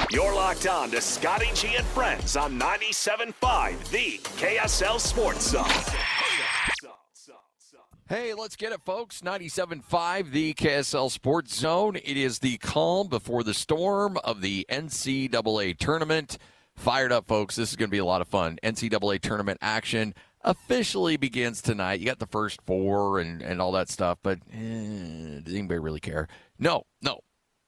You're locked on to Scotty G and Friends on 97.5, the KSL Sports Zone. Hey, let's get it, folks. 97.5, the KSL Sports Zone. It is the calm before the storm of the NCAA Tournament. Fired up, folks. This is going to be a lot of fun. NCAA Tournament action officially begins tonight. You got the first four and all that stuff, but does anybody really care? No.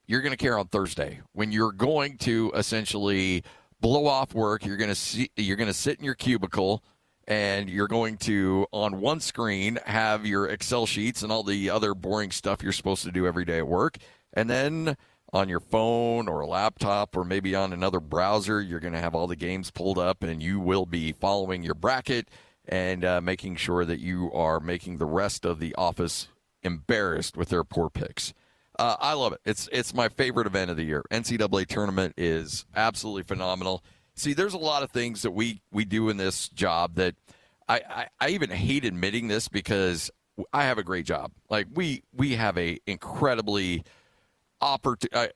You're going to care on Thursday when you're going to essentially blow off work. You're going to sit in your cubicle, and you're going to, on one screen, have your Excel sheets and all the other boring stuff you're supposed to do every day at work. And then on your phone or a laptop or maybe on another browser, you're going to have all the games pulled up, and you will be following your bracket and making sure that you are making the rest of the office embarrassed with their poor picks. I love it. It's my favorite event of the year. NCAA Tournament is absolutely phenomenal. See, there's a lot of things that we do in this job that I even hate admitting this because I have a great job. Like, we have a incredibly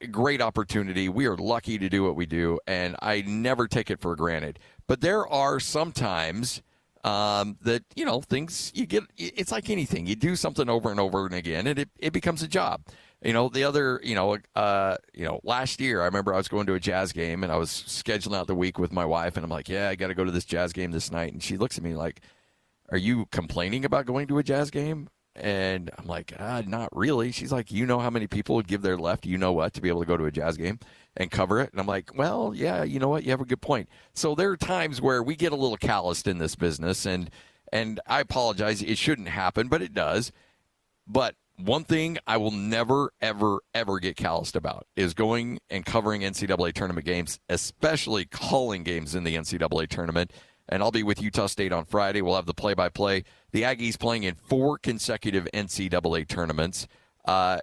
great opportunity. We are lucky to do what we do, and I never take it for granted. But there are sometimes that, things you get, it's like anything. You do something over and over and again, and it becomes a job. Last year, I remember I was going to a Jazz game, and I was scheduling out the week with my wife, and I'm like, yeah, I got to go to this Jazz game this night. And she looks at me like, are you complaining about going to a Jazz game? And I'm like, not really. She's like, you know how many people would give their left, to be able to go to a Jazz game and cover it? And I'm like, well, yeah, you know what? You have a good point. So there are times where we get a little calloused in this business, and I apologize. It shouldn't happen, but it does. But one thing I will never, ever, ever get calloused about is going and covering NCAA tournament games, especially calling games in the NCAA tournament. And I'll be with Utah State on Friday. We'll have the play-by-play. The Aggies playing in 4 consecutive NCAA tournaments. A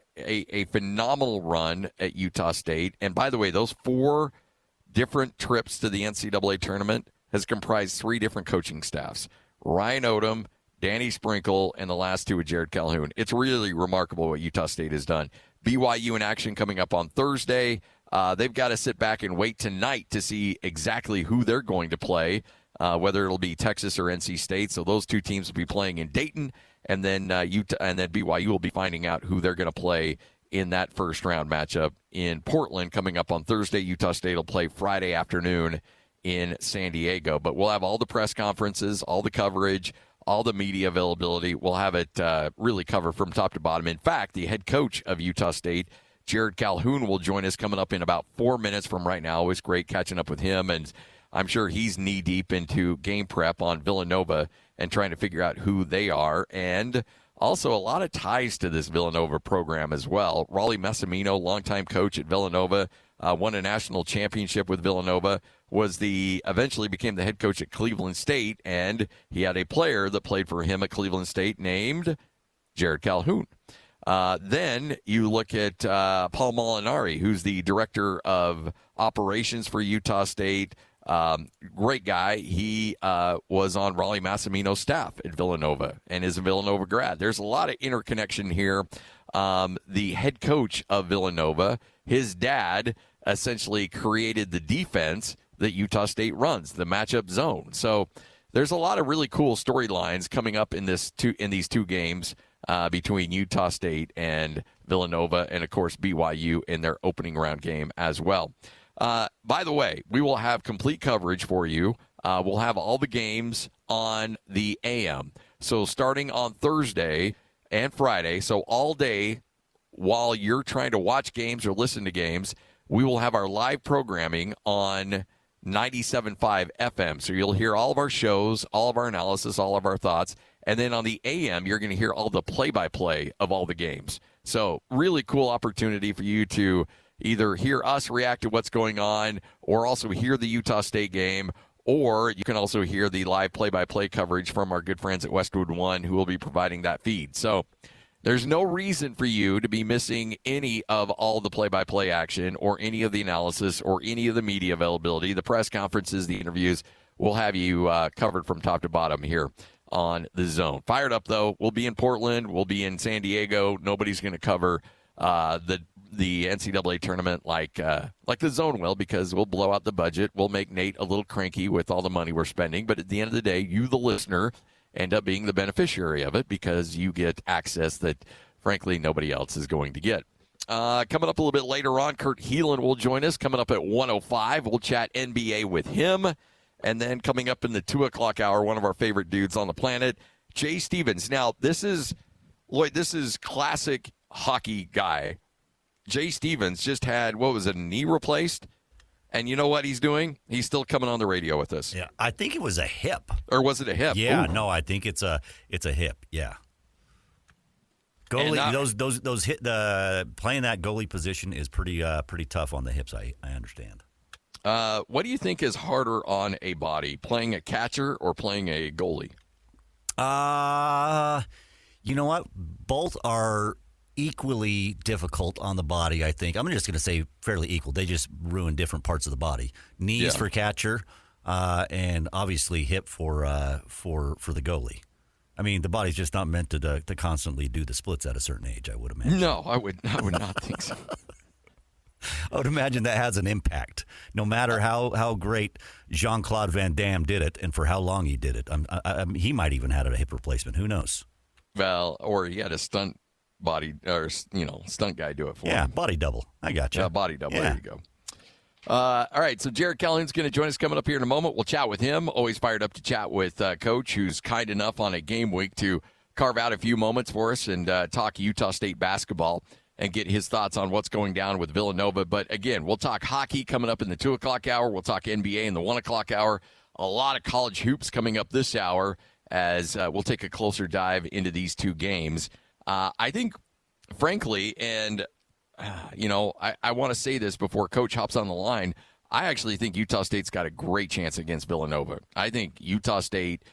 phenomenal run at Utah State. And by the way, those 4 different trips to the NCAA tournament has comprised 3 different coaching staffs. Ryan Odom, Danny Sprinkle, and the last 2 with Jerrod Calhoun. It's really remarkable what Utah State has done. BYU in action coming up on Thursday. They've got to sit back and wait tonight to see exactly who they're going to play, whether it'll be Texas or NC State. So those 2 teams will be playing in Dayton, and then BYU will be finding out who they're going to play in that first-round matchup in Portland coming up on Thursday. Utah State will play Friday afternoon in San Diego. But we'll have all the press conferences, all the coverage, all the media availability. We'll have it really covered from top to bottom. In fact, the head coach of Utah State, Jerrod Calhoun, will join us coming up in about 4 minutes from right now. Always great catching up with him, and I'm sure he's knee-deep into game prep on Villanova and trying to figure out who they are. And also a lot of ties to this Villanova program as well. Rollie Massimino, longtime coach at Villanova, won a national championship with Villanova, eventually became the head coach at Cleveland State, and he had a player that played for him at Cleveland State named Jerrod Calhoun. Then you look at Paul Molinari, who's the director of operations for Utah State. Great guy. He was on Rollie Massimino's staff at Villanova and is a Villanova grad. There's a lot of interconnection here. The head coach of Villanova, his dad essentially created the defense that Utah State runs, the matchup zone. So there's a lot of really cool storylines coming up in these 2 games between Utah State and Villanova, and of course BYU in their opening round game as well. By the way, we will have complete coverage for you. We'll have all the games on the AM. So starting on Thursday and Friday, so all day while you're trying to watch games or listen to games, we will have our live programming on 97.5 FM. So you'll hear all of our shows, all of our analysis, all of our thoughts. And then on the AM, you're going to hear all the play-by-play of all the games. So really cool opportunity for you to either hear us react to what's going on or also hear the Utah State game, or you can also hear the live play-by-play coverage from our good friends at Westwood One, who will be providing that feed. So there's no reason for you to be missing any of all the play-by-play action or any of the analysis or any of the media availability. The press conferences, the interviews, we'll have you covered from top to bottom here on the Zone. Fired up, though. We'll be in Portland. We'll be in San Diego. Nobody's going to cover the the NCAA tournament like the zone will, because we'll blow out the budget. We'll make Nate a little cranky with all the money we're spending. But at the end of the day, you, the listener, end up being the beneficiary of it because you get access that, frankly, nobody else is going to get. Coming up a little bit later on, Kurt Helin will join us. Coming up at 1:05, we'll chat NBA with him. And then coming up in the 2 o'clock hour, one of our favorite dudes on the planet, Jay Stevens. Now, this is classic hockey guy. Jay Stevens just had, a knee replaced? And you know what he's doing? He's still coming on the radio with us. Yeah, I think it was a hip. Or was it a hip? Yeah, Ooh. no, I think it's a hip. Yeah. Goalie, those hit playing that goalie position is pretty tough on the hips. I understand. What do you think is harder on a body, playing a catcher or playing a goalie? You know what? Both are equally difficult on the body, I think. I'm just going to say fairly equal. They just ruin different parts of the body. Knees for catcher, and obviously hip for the goalie. I mean, the body's just not meant to constantly do the splits at a certain age, I would imagine. No, I would not think so. I would imagine that has an impact, no matter how great Jean-Claude Van Damme did it and for how long he did it. He might even had a hip replacement. Who knows? Well, or he had a stunt body or stunt guy do it for him. Yeah, body double. I got you. Body double. Yeah. There you go. All right, so Jerrod Calhoun's going to join us coming up here in a moment. We'll chat with him. Always fired up to chat with Coach, who's kind enough on a game week to carve out a few moments for us and talk Utah State basketball and get his thoughts on what's going down with Villanova. But, again, we'll talk hockey coming up in the 2 o'clock hour. We'll talk NBA in the 1 o'clock hour. A lot of college hoops coming up this hour as we'll take a closer dive into these two games. I think, frankly, and I want to say this before Coach hops on the line. I actually think Utah State's got a great chance against Villanova. I think Utah State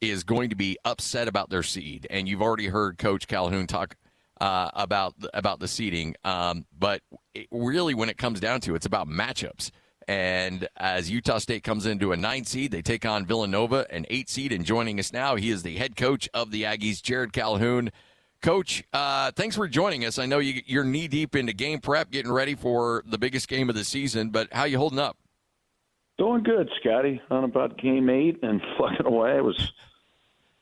is going to be upset about their seed, and you've already heard Coach Calhoun talk about the seeding. But really, when it comes down to it, it's about matchups. And as Utah State comes into a 9 seed, they take on Villanova, an 8 seed. And joining us now, he is the head coach of the Aggies, Jerrod Calhoun. Coach, thanks for joining us. I know you're knee-deep into game prep, getting ready for the biggest game of the season, but how you holding up? Doing good, Scotty. On about game 8 and plugging away. I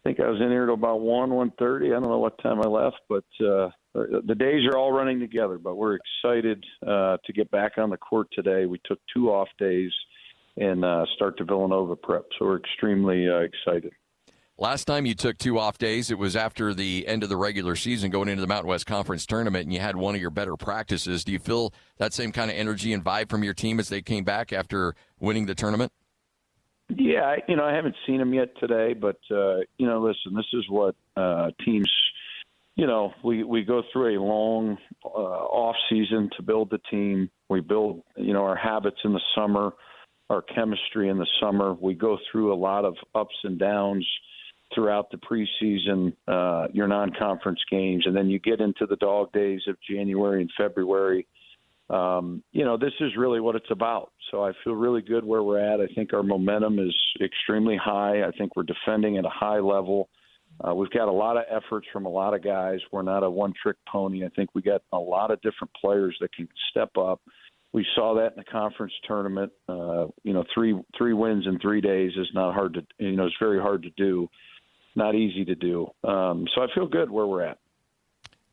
think I was in here till about 1:30. I don't know what time I left, but the days are all running together. But we're excited to get back on the court today. We took 2 off days and start the Villanova prep, so we're extremely excited. Last time you took 2 off days, it was after the end of the regular season going into the Mountain West Conference Tournament, and you had one of your better practices. Do you feel that same kind of energy and vibe from your team as they came back after winning the tournament? Yeah, I haven't seen them yet today, but, listen, this is what teams, we go through a long off season to build the team. We build, our habits in the summer, our chemistry in the summer. We go through a lot of ups and downs throughout the preseason, your non-conference games, and then you get into the dog days of January and February. This is really what it's about. So I feel really good where we're at. I think our momentum is extremely high. I think we're defending at a high level. We've got a lot of efforts from a lot of guys. We're not a one-trick pony. I think we got a lot of different players that can step up. We saw that in the conference tournament. 3 wins in 3 days is not hard to, it's very hard to do. Not easy to do. So I feel good where we're at.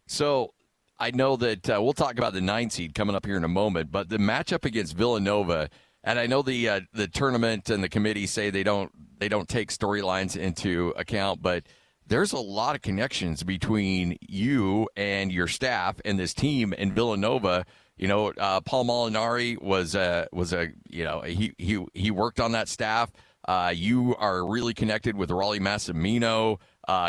So I know that we'll talk about the 9 seed coming up here in a moment, but the matchup against Villanova, and I know the tournament and the committee say they don't take storylines into account, but there's a lot of connections between you and your staff and this team in Villanova. Paul Molinari he worked on that staff. You are really connected with Raleigh Massimino,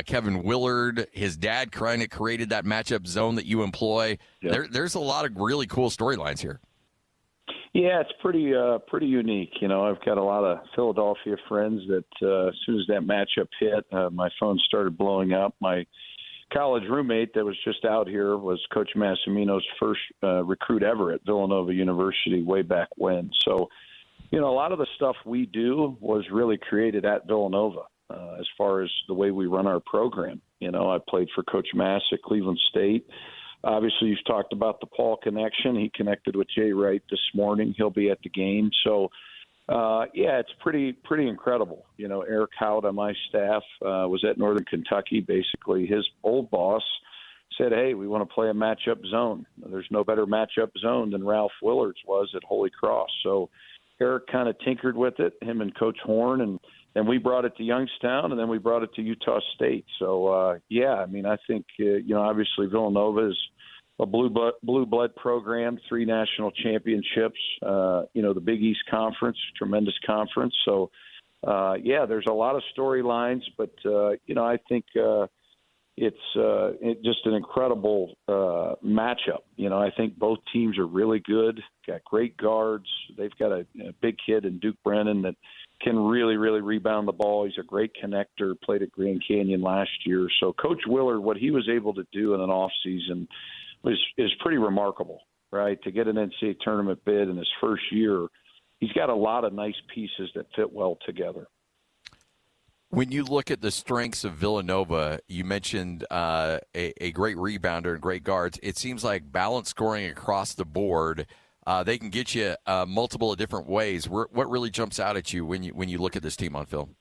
Kevin Willard. His dad kind of created that matchup zone that you employ. Yep. There's a lot of really cool storylines here. Yeah, it's pretty unique. I've got a lot of Philadelphia friends that as soon as that matchup hit, my phone started blowing up. My college roommate that was just out here was Coach Massimino's first recruit ever at Villanova University way back when. So, a lot of the stuff we do was really created at Villanova as far as the way we run our program. I played for Coach Mass at Cleveland State. Obviously, you've talked about the Paul connection. He connected with Jay Wright this morning. He'll be at the game. So, it's pretty incredible. Eric Howard on my staff was at Northern Kentucky. Basically, his old boss said, hey, we want to play a matchup zone. There's no better matchup zone than Ralph Willard's was at Holy Cross. So Eric kind of tinkered with it, him and Coach Horn, and we brought it to Youngstown, and then we brought it to Utah State. So, I think, obviously Villanova is a blue blood program, 3 national championships, the Big East Conference, tremendous conference. So, there's a lot of storylines, but, I think it's just an incredible matchup. I think both teams are really good, got great guards. They've got a big kid in Duke Brennan that can really, really rebound the ball. He's a great connector, played at Grand Canyon last year. So Coach Willard, what he was able to do in an offseason is pretty remarkable, right? To get an NCAA tournament bid in his first year, he's got a lot of nice pieces that fit well together. When you look at the strengths of Villanova, you mentioned a great rebounder and great guards. It seems like balanced scoring across the board. They can get you multiple different ways. What really jumps out at you when you look at this team on film?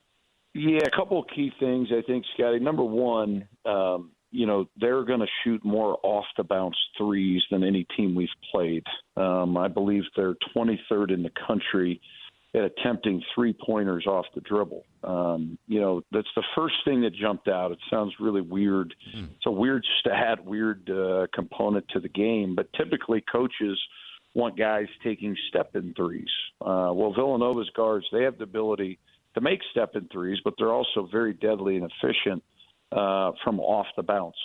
Yeah, a couple of key things, I think, Scotty. Number one, they're going to shoot more off-the-bounce threes than any team we've played. I believe they're 23rd in the country at attempting three-pointers off the dribble. That's the first thing that jumped out. It sounds really weird. It's a weird stat, weird component to the game, but typically coaches want guys taking step-in threes. Well, Villanova's guards, they have the ability to make step-in threes, but they're also very deadly and efficient from off the bounce.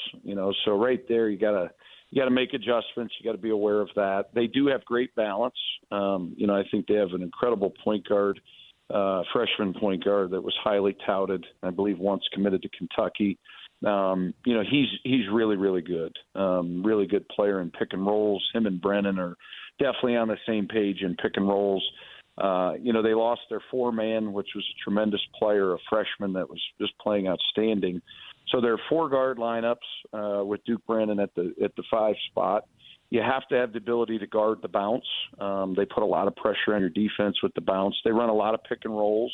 So right there, you got to make adjustments. You got to be aware of that. They do have great balance. I think they have an incredible point guard, freshman point guard that was highly touted. I believe once committed to Kentucky. He's really, really good. Really good player in pick and rolls. Him and Brennan are definitely on the same page in pick and rolls. They lost their 4-man, which was a tremendous player, a freshman that was just playing outstanding. So their 4-guard lineups with Duke Brennan at the 5 spot. You have to have the ability to guard the bounce. They put a lot of pressure on your defense with the bounce. They run a lot of pick and rolls.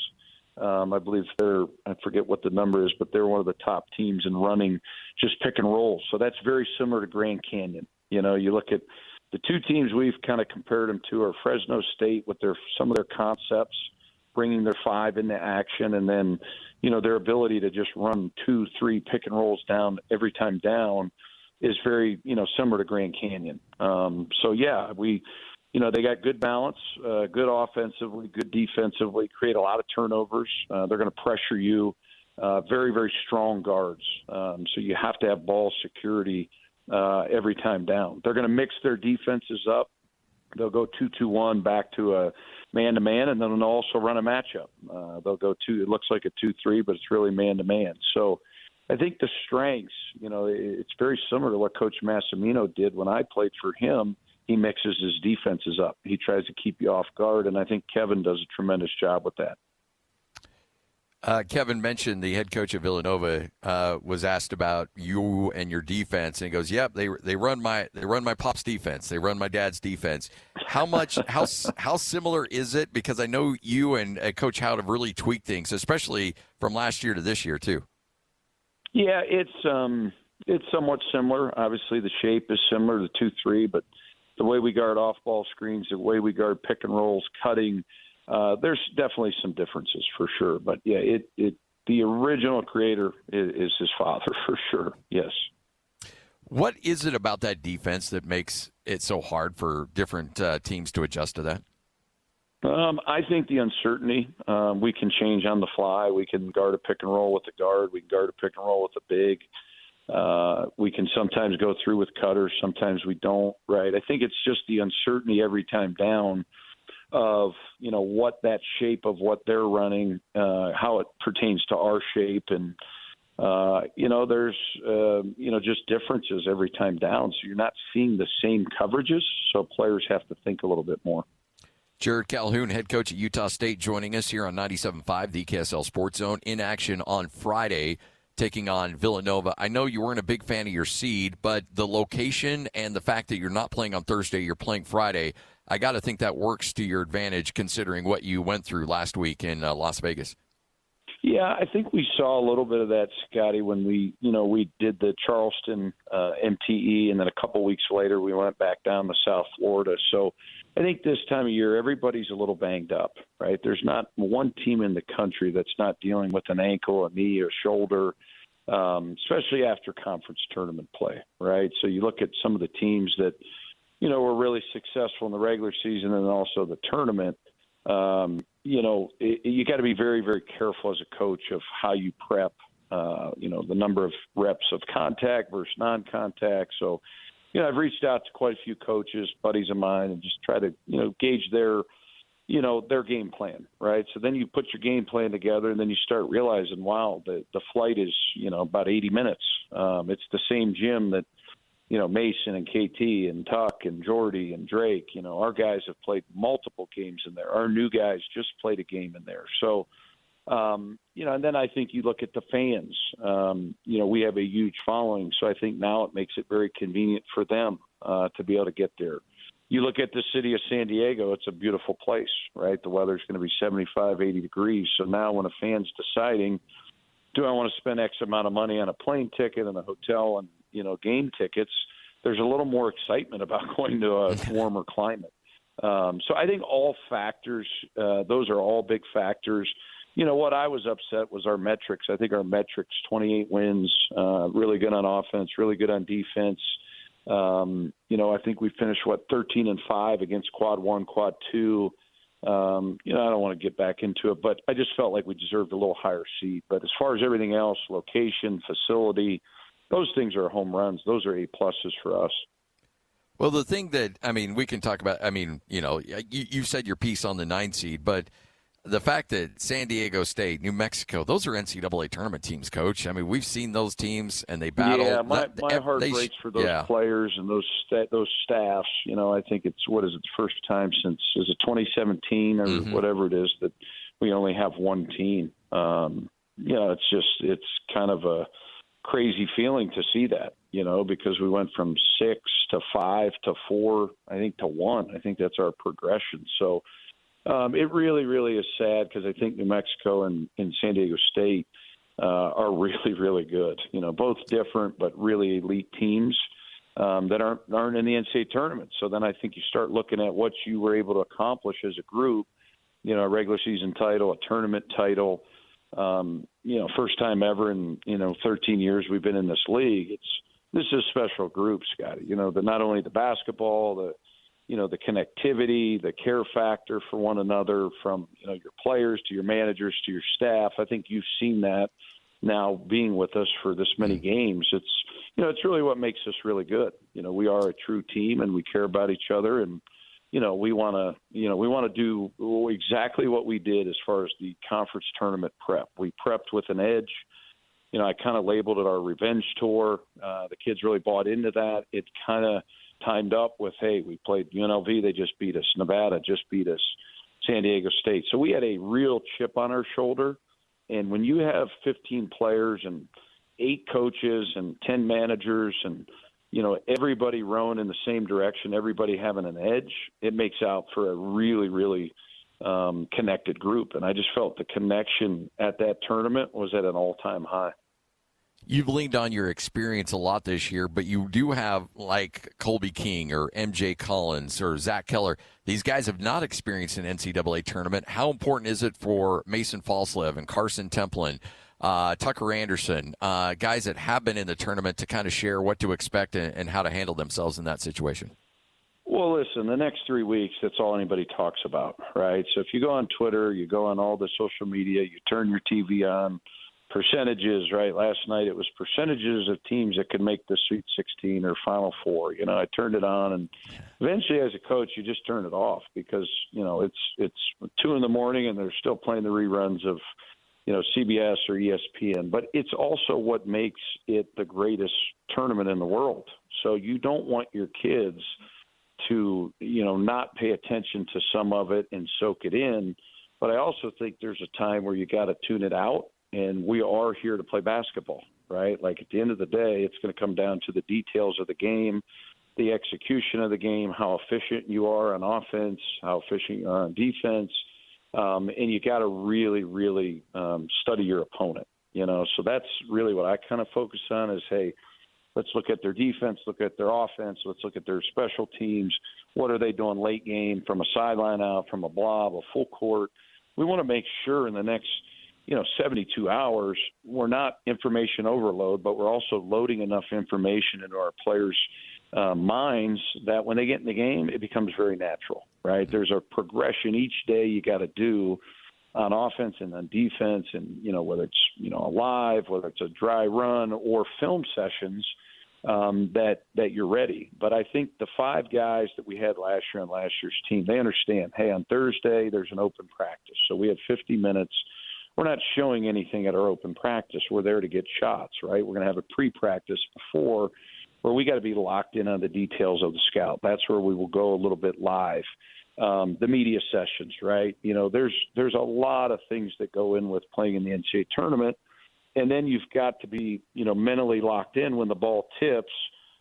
I believe I forget what the number is, but they're one of the top teams in running just pick and rolls. So that's very similar to Grand Canyon. You look at the two teams we've kind of compared them to are Fresno State with some of their concepts, bringing their 5 into action, and then, their ability to just run 2-3 pick and rolls down every time down is very, similar to Grand Canyon. They got good balance, good offensively, good defensively, create a lot of turnovers. They're going to pressure you. Very, very strong guards. So you have to have ball security every time down. They're going to mix their defenses up. They'll go 2-2-1 back to a man-to-man, and then they'll also run a matchup. They'll go it looks like a 2-3, but it's really man-to-man. So I think the strengths, it's very similar to what Coach Massimino did when I played for him. He mixes his defenses up. He tries to keep you off guard, and I think Kevin does a tremendous job with that. Kevin mentioned the head coach of Villanova was asked about you and your defense, and he goes, "Yep, they run my pop's defense. They run my dad's defense." How similar is it? Because I know you and Coach Howard have really tweaked things, especially from last year to this year too. Yeah, it's somewhat similar. Obviously, the shape is similar to 2-3, but the way we guard off-ball screens, the way we guard pick and rolls, cutting. There's definitely some differences for sure, but yeah, the original creator is his father for sure. Yes. What is it about that defense that makes it so hard for different teams to adjust to that? I think the uncertainty. We can change on the fly. We can guard a pick and roll with the guard. We can guard a pick and roll with the big. We can sometimes go through with cutters. Sometimes we don't. Right. I think it's just the uncertainty every time down of what that shape of what they're running, how it pertains to our shape, and there's just differences every time down. So you're not seeing the same coverages, so players have to think a little bit more. Jerrod Calhoun, head coach at Utah State, joining us here on 97.5, the KSL Sports Zone, in action on Friday taking on Villanova. I know you weren't a big fan of your seed, but the location and the fact that you're not playing on Thursday, you're playing Friday, I got to think that works to your advantage considering what you went through last week in Las Vegas. Yeah, I think we saw a little bit of that, Scotty, when we did the Charleston MTE, and then a couple weeks later we went back down to South Florida. So I think this time of year everybody's a little banged up, right? There's not one team in the country that's not dealing with an ankle, a knee, or shoulder, especially after conference tournament play, right? So you look at some of the teams that, were really successful in the regular season and also the tournament. You got to be very, very careful as a coach of how you prep, the number of reps of contact versus non-contact. So, I've reached out to quite a few coaches, buddies of mine, and just try to, gauge their game plan, right? So then you put your game plan together, and then you start realizing, wow, the flight is, about 80 minutes. It's the same gym that, Mason and KT and Tuck and Jordy and Drake, our guys have played multiple games in there. Our new guys just played a game in there. So, and then I think you look at the fans. We have a huge following, so I think now it makes it very convenient for them to be able to get there. You look at the city of San Diego, it's a beautiful place, right? The weather's going to be 75, 80 degrees. So now when a fan's deciding, do I want to spend X amount of money on a plane ticket and a hotel and, game tickets, there's a little more excitement about going to a warmer climate. So I think all factors, those are all big factors. What I was upset was our metrics. I think our metrics, 28 wins, really good on offense, really good on defense. I think we finished, 13-5 against quad 1, quad 2. I don't want to get back into it, but I just felt like we deserved a little higher seed. But as far as everything else, location, facility, those things are home runs. Those are A-pluses for us. Well, the thing that, we can talk about, you said your piece on the 9 seed, but the fact that San Diego State, New Mexico, those are NCAA tournament teams, Coach. We've seen those teams, and they battle. Yeah, my heart breaks for those players and those staffs. I think it's, the first time since, is it 2017 or whatever it is, that we only have one team. It's kind of a crazy feeling to see that, because we went from 6 to 5 to 4, I think, to 1. I think that's our progression. So it really, really is sad, because I think New Mexico and San Diego State are really, really good. Both different but really elite teams that aren't in the NCAA tournament. So then I think you start looking at what you were able to accomplish as a group. A regular season title, a tournament title. First time ever in 13 years we've been in this league. This is a special group, Scotty. Not only the basketball, the connectivity, the care factor for one another, from your players to your managers to your staff. I think you've seen that now being with us for this many games. It's really what makes us really good. We are a true team, and we care about each other, and we want to do exactly what we did as far as the conference tournament prep. We prepped with an edge. I kind of labeled it our revenge tour. The kids really bought into that. It kind of timed up with, hey, we played UNLV, they just beat us. Nevada just beat us. San Diego State. So we had a real chip on our shoulder. And when you have 15 players and 8 coaches and 10 managers and everybody rowing in the same direction, everybody having an edge, it makes out for a really, really connected group. And I just felt the connection at that tournament was at an all-time high. You've leaned on your experience a lot this year, but you do have, like, Colby King or MJ Collins or Zach Keller. These guys have not experienced an NCAA tournament. How important is it for Mason Falslev and Carson Templin, Tucker Anderson, guys that have been in the tournament, to kind of share what to expect and how to handle themselves in that situation? Well, listen, the next 3 weeks, that's all anybody talks about, right? So if you go on Twitter, you go on all the social media, you turn your TV on, percentages, right? Last night it was percentages of teams that could make the Sweet 16 or Final Four. I turned it on, and eventually as a coach, you just turn it off, because, it's 2 a.m. and they're still playing the reruns of, CBS or ESPN. But it's also what makes it the greatest tournament in the world. So you don't want your kids to, not pay attention to some of it and soak it in. But I also think there's a time where you got to tune it out and we are here to play basketball, right? Like, at the end of the day, it's going to come down to the details of the game, the execution of the game, how efficient you are on offense, how efficient you are on defense, and you got to really, really study your opponent, So that's really what I kind of focus on is, hey, let's look at their defense, look at their offense, let's look at their special teams. What are they doing late game from a sideline out, from a blob, a full court? We want to make sure in the next 72 hours, we're not information overload, but we're also loading enough information into our players' minds that when they get in the game, it becomes very natural, right? There's a progression each day you got to do on offense and on defense, and whether it's a live, whether it's a dry run or film sessions, that you're ready. But I think the 5 guys that we had last year on last year's team, they understand, hey, on Thursday there's an open practice, so we have 50 minutes. We're not showing anything at our open practice. We're there to get shots, right? We're going to have a pre-practice before where we got to be locked in on the details of the scout. That's where we will go a little bit live. The media sessions, right? There's a lot of things that go in with playing in the NCAA tournament. And then you've got to be, mentally locked in when the ball tips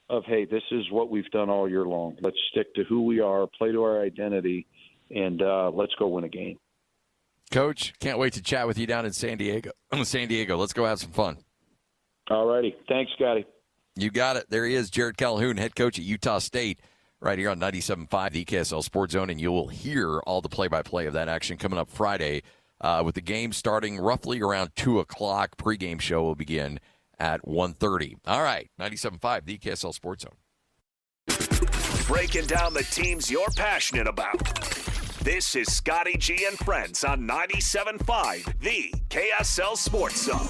of, hey, this is what we've done all year long. Let's stick to who we are, play to our identity, and let's go win a game. Coach, can't wait to chat with you down in San Diego. Let's go have some fun. All righty. Thanks, Scotty. You got it. There he is, Jerrod Calhoun, head coach at Utah State, right here on 97.5, the KSL Sports Zone, and you will hear all the play-by-play of that action coming up Friday with the game starting roughly around 2 o'clock. Pre-game show will begin at 1:30. All right, 97.5, the KSL Sports Zone. Breaking down the teams you're passionate about. This is Scotty G and Friends on 97.5, the KSL Sports Zone.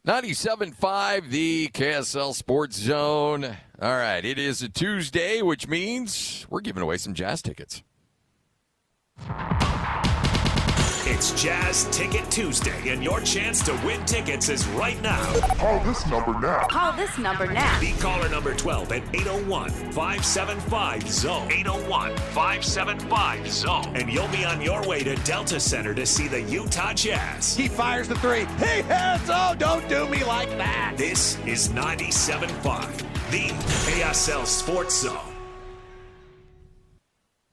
97.5, the KSL Sports Zone. All right, it is a Tuesday, which means we're giving away some Jazz tickets. It's Jazz Ticket Tuesday, and your chance to win tickets is right now. Call this number now. Call this number now. Be caller number 12 at 801-575-ZONE. 801-575-ZONE. And you'll be on your way to Delta Center to see the Utah Jazz. He fires the 3. He hits! Oh, don't do me like that. This is 97.5, the KSL Sports Zone.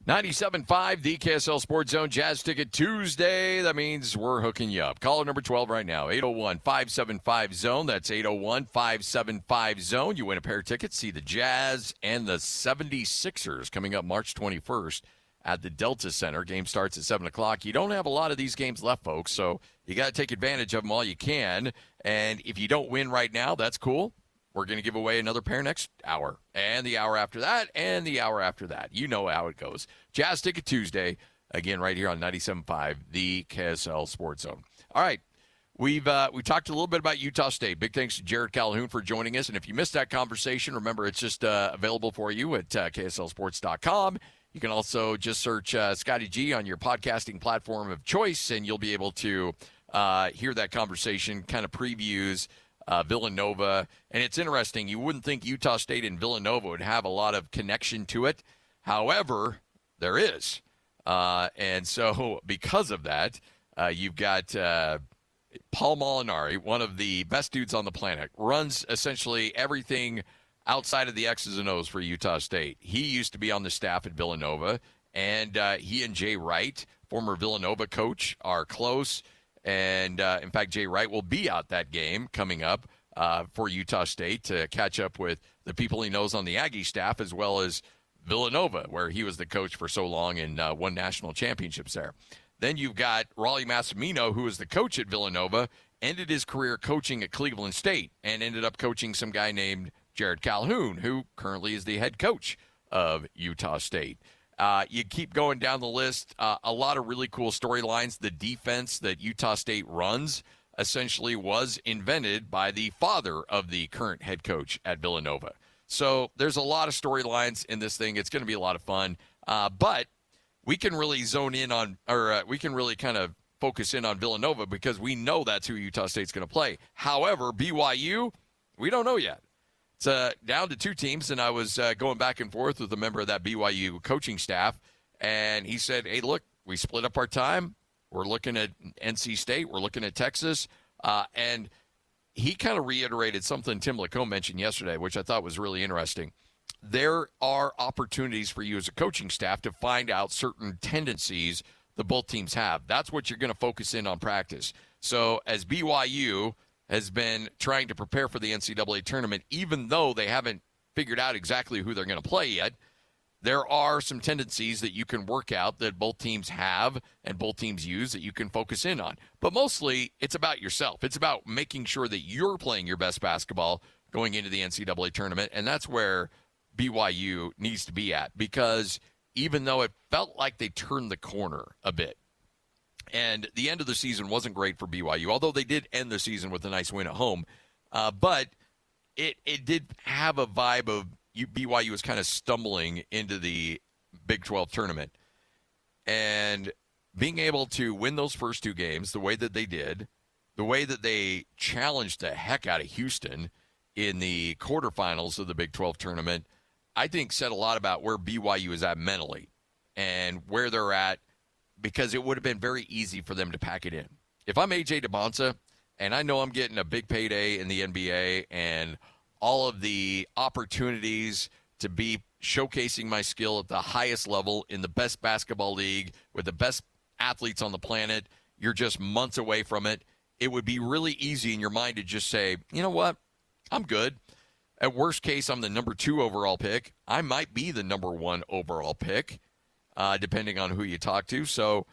97.5, the KSL Sports Zone, Jazz Ticket Tuesday. That means we're hooking you up. Caller number 12 right now, 801-575-ZONE. That's 801-575-ZONE. You win a pair of tickets. See the Jazz and the 76ers coming up March 21st at the Delta Center. Game starts at 7 o'clock. You don't have a lot of these games left, folks, so you got to take advantage of them while you can. And if you don't win right now, that's cool. We're going to give away another pair next hour, and the hour after that, and the hour after that. You know how it goes. Jazz Ticket Tuesday, again, right here on 97.5, the KSL Sports Zone. All right, we talked a little bit about Utah State. Big thanks to Jerrod Calhoun for joining us. And if you missed that conversation, remember it's just available for you at KSLSports.com. You can also just search Scotty G on your podcasting platform of choice, and you'll be able to hear that conversation, kind of previews Villanova. And it's interesting. You wouldn't think Utah State and Villanova would have a lot of connection to it. However, there is. And so because of that, you've got Paul Molinari, one of the best dudes on the planet, runs essentially everything outside of the X's and O's for Utah State. He used to be on the staff at Villanova, and he and Jay Wright, former Villanova coach, are close. And, in fact, Jay Wright will be out that game coming up for Utah State to catch up with the people he knows on the Aggie staff, as well as Villanova, where he was the coach for so long and won national championships there. Then you've got Raleigh Massimino, who was the coach at Villanova, ended his career coaching at Cleveland State and ended up coaching some guy named Jerrod Calhoun, who currently is the head coach of Utah State. You keep going down the list. A lot of really cool storylines. The defense that Utah State runs essentially was invented by the father of the current head coach at Villanova. So there's a lot of storylines in this thing. It's going to be a lot of fun. But we can really zone in on, or we can really kind of focus in on Villanova because we know that's who Utah State's going to play. However, BYU, we don't know yet. It's down to two teams, and I was going back and forth with a member of that BYU coaching staff, and he said, hey, look, we split up our time. We're looking at NC State. We're looking at Texas. And he kind of reiterated something Tim Lacombe mentioned yesterday, which I thought was really interesting. There are opportunities for you as a coaching staff to find out certain tendencies that both teams have. That's what you're going to focus in on practice. So as BYU has been trying to prepare for the NCAA tournament, even though they haven't figured out exactly who they're going to play yet, there are some tendencies that you can work out that both teams have and both teams use that you can focus in on. But mostly, it's about yourself. It's about making sure that you're playing your best basketball going into the NCAA tournament, and that's where BYU needs to be at, because even though it felt like they turned the corner a bit, and the end of the season wasn't great for BYU, although they did end the season with a nice win at home, but it did have a vibe of BYU was kind of stumbling into the Big 12 tournament. And being able to win those first two games the way that they did, the way that they challenged the heck out of Houston in the quarterfinals of the Big 12 tournament, I think said a lot about where BYU is at mentally and where they're at, because it would have been very easy for them to pack it in. If I'm AJ Dybantsa and I know I'm getting a big payday in the NBA and all of the opportunities to be showcasing my skill at the highest level in the best basketball league with the best athletes on the planet, you're just months away from it. It would be really easy in your mind to just say, you know what, I'm good. At worst case, I'm the number 2 overall pick. I might be the number 1 overall pick, depending on who you talk to. So,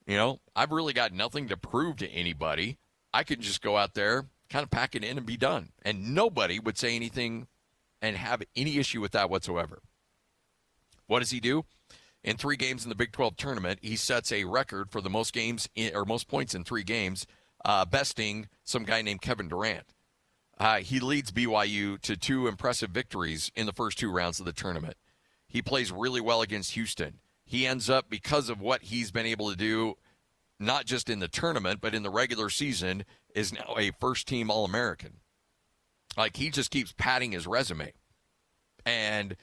I've really got nothing to prove to anybody. I can just go out there, kind of pack it in and be done. And nobody would say anything and have any issue with that whatsoever. What does he do? In 3 games in the Big 12 tournament, he sets a record for the most games or most points in 3 games, besting some guy named Kevin Durant. He leads BYU to 2 impressive victories in the first 2 rounds of the tournament. He plays really well against Houston. He ends up, because of what he's been able to do, not just in the tournament, but in the regular season, is now a first-team All-American. Like, he just keeps padding his resume. And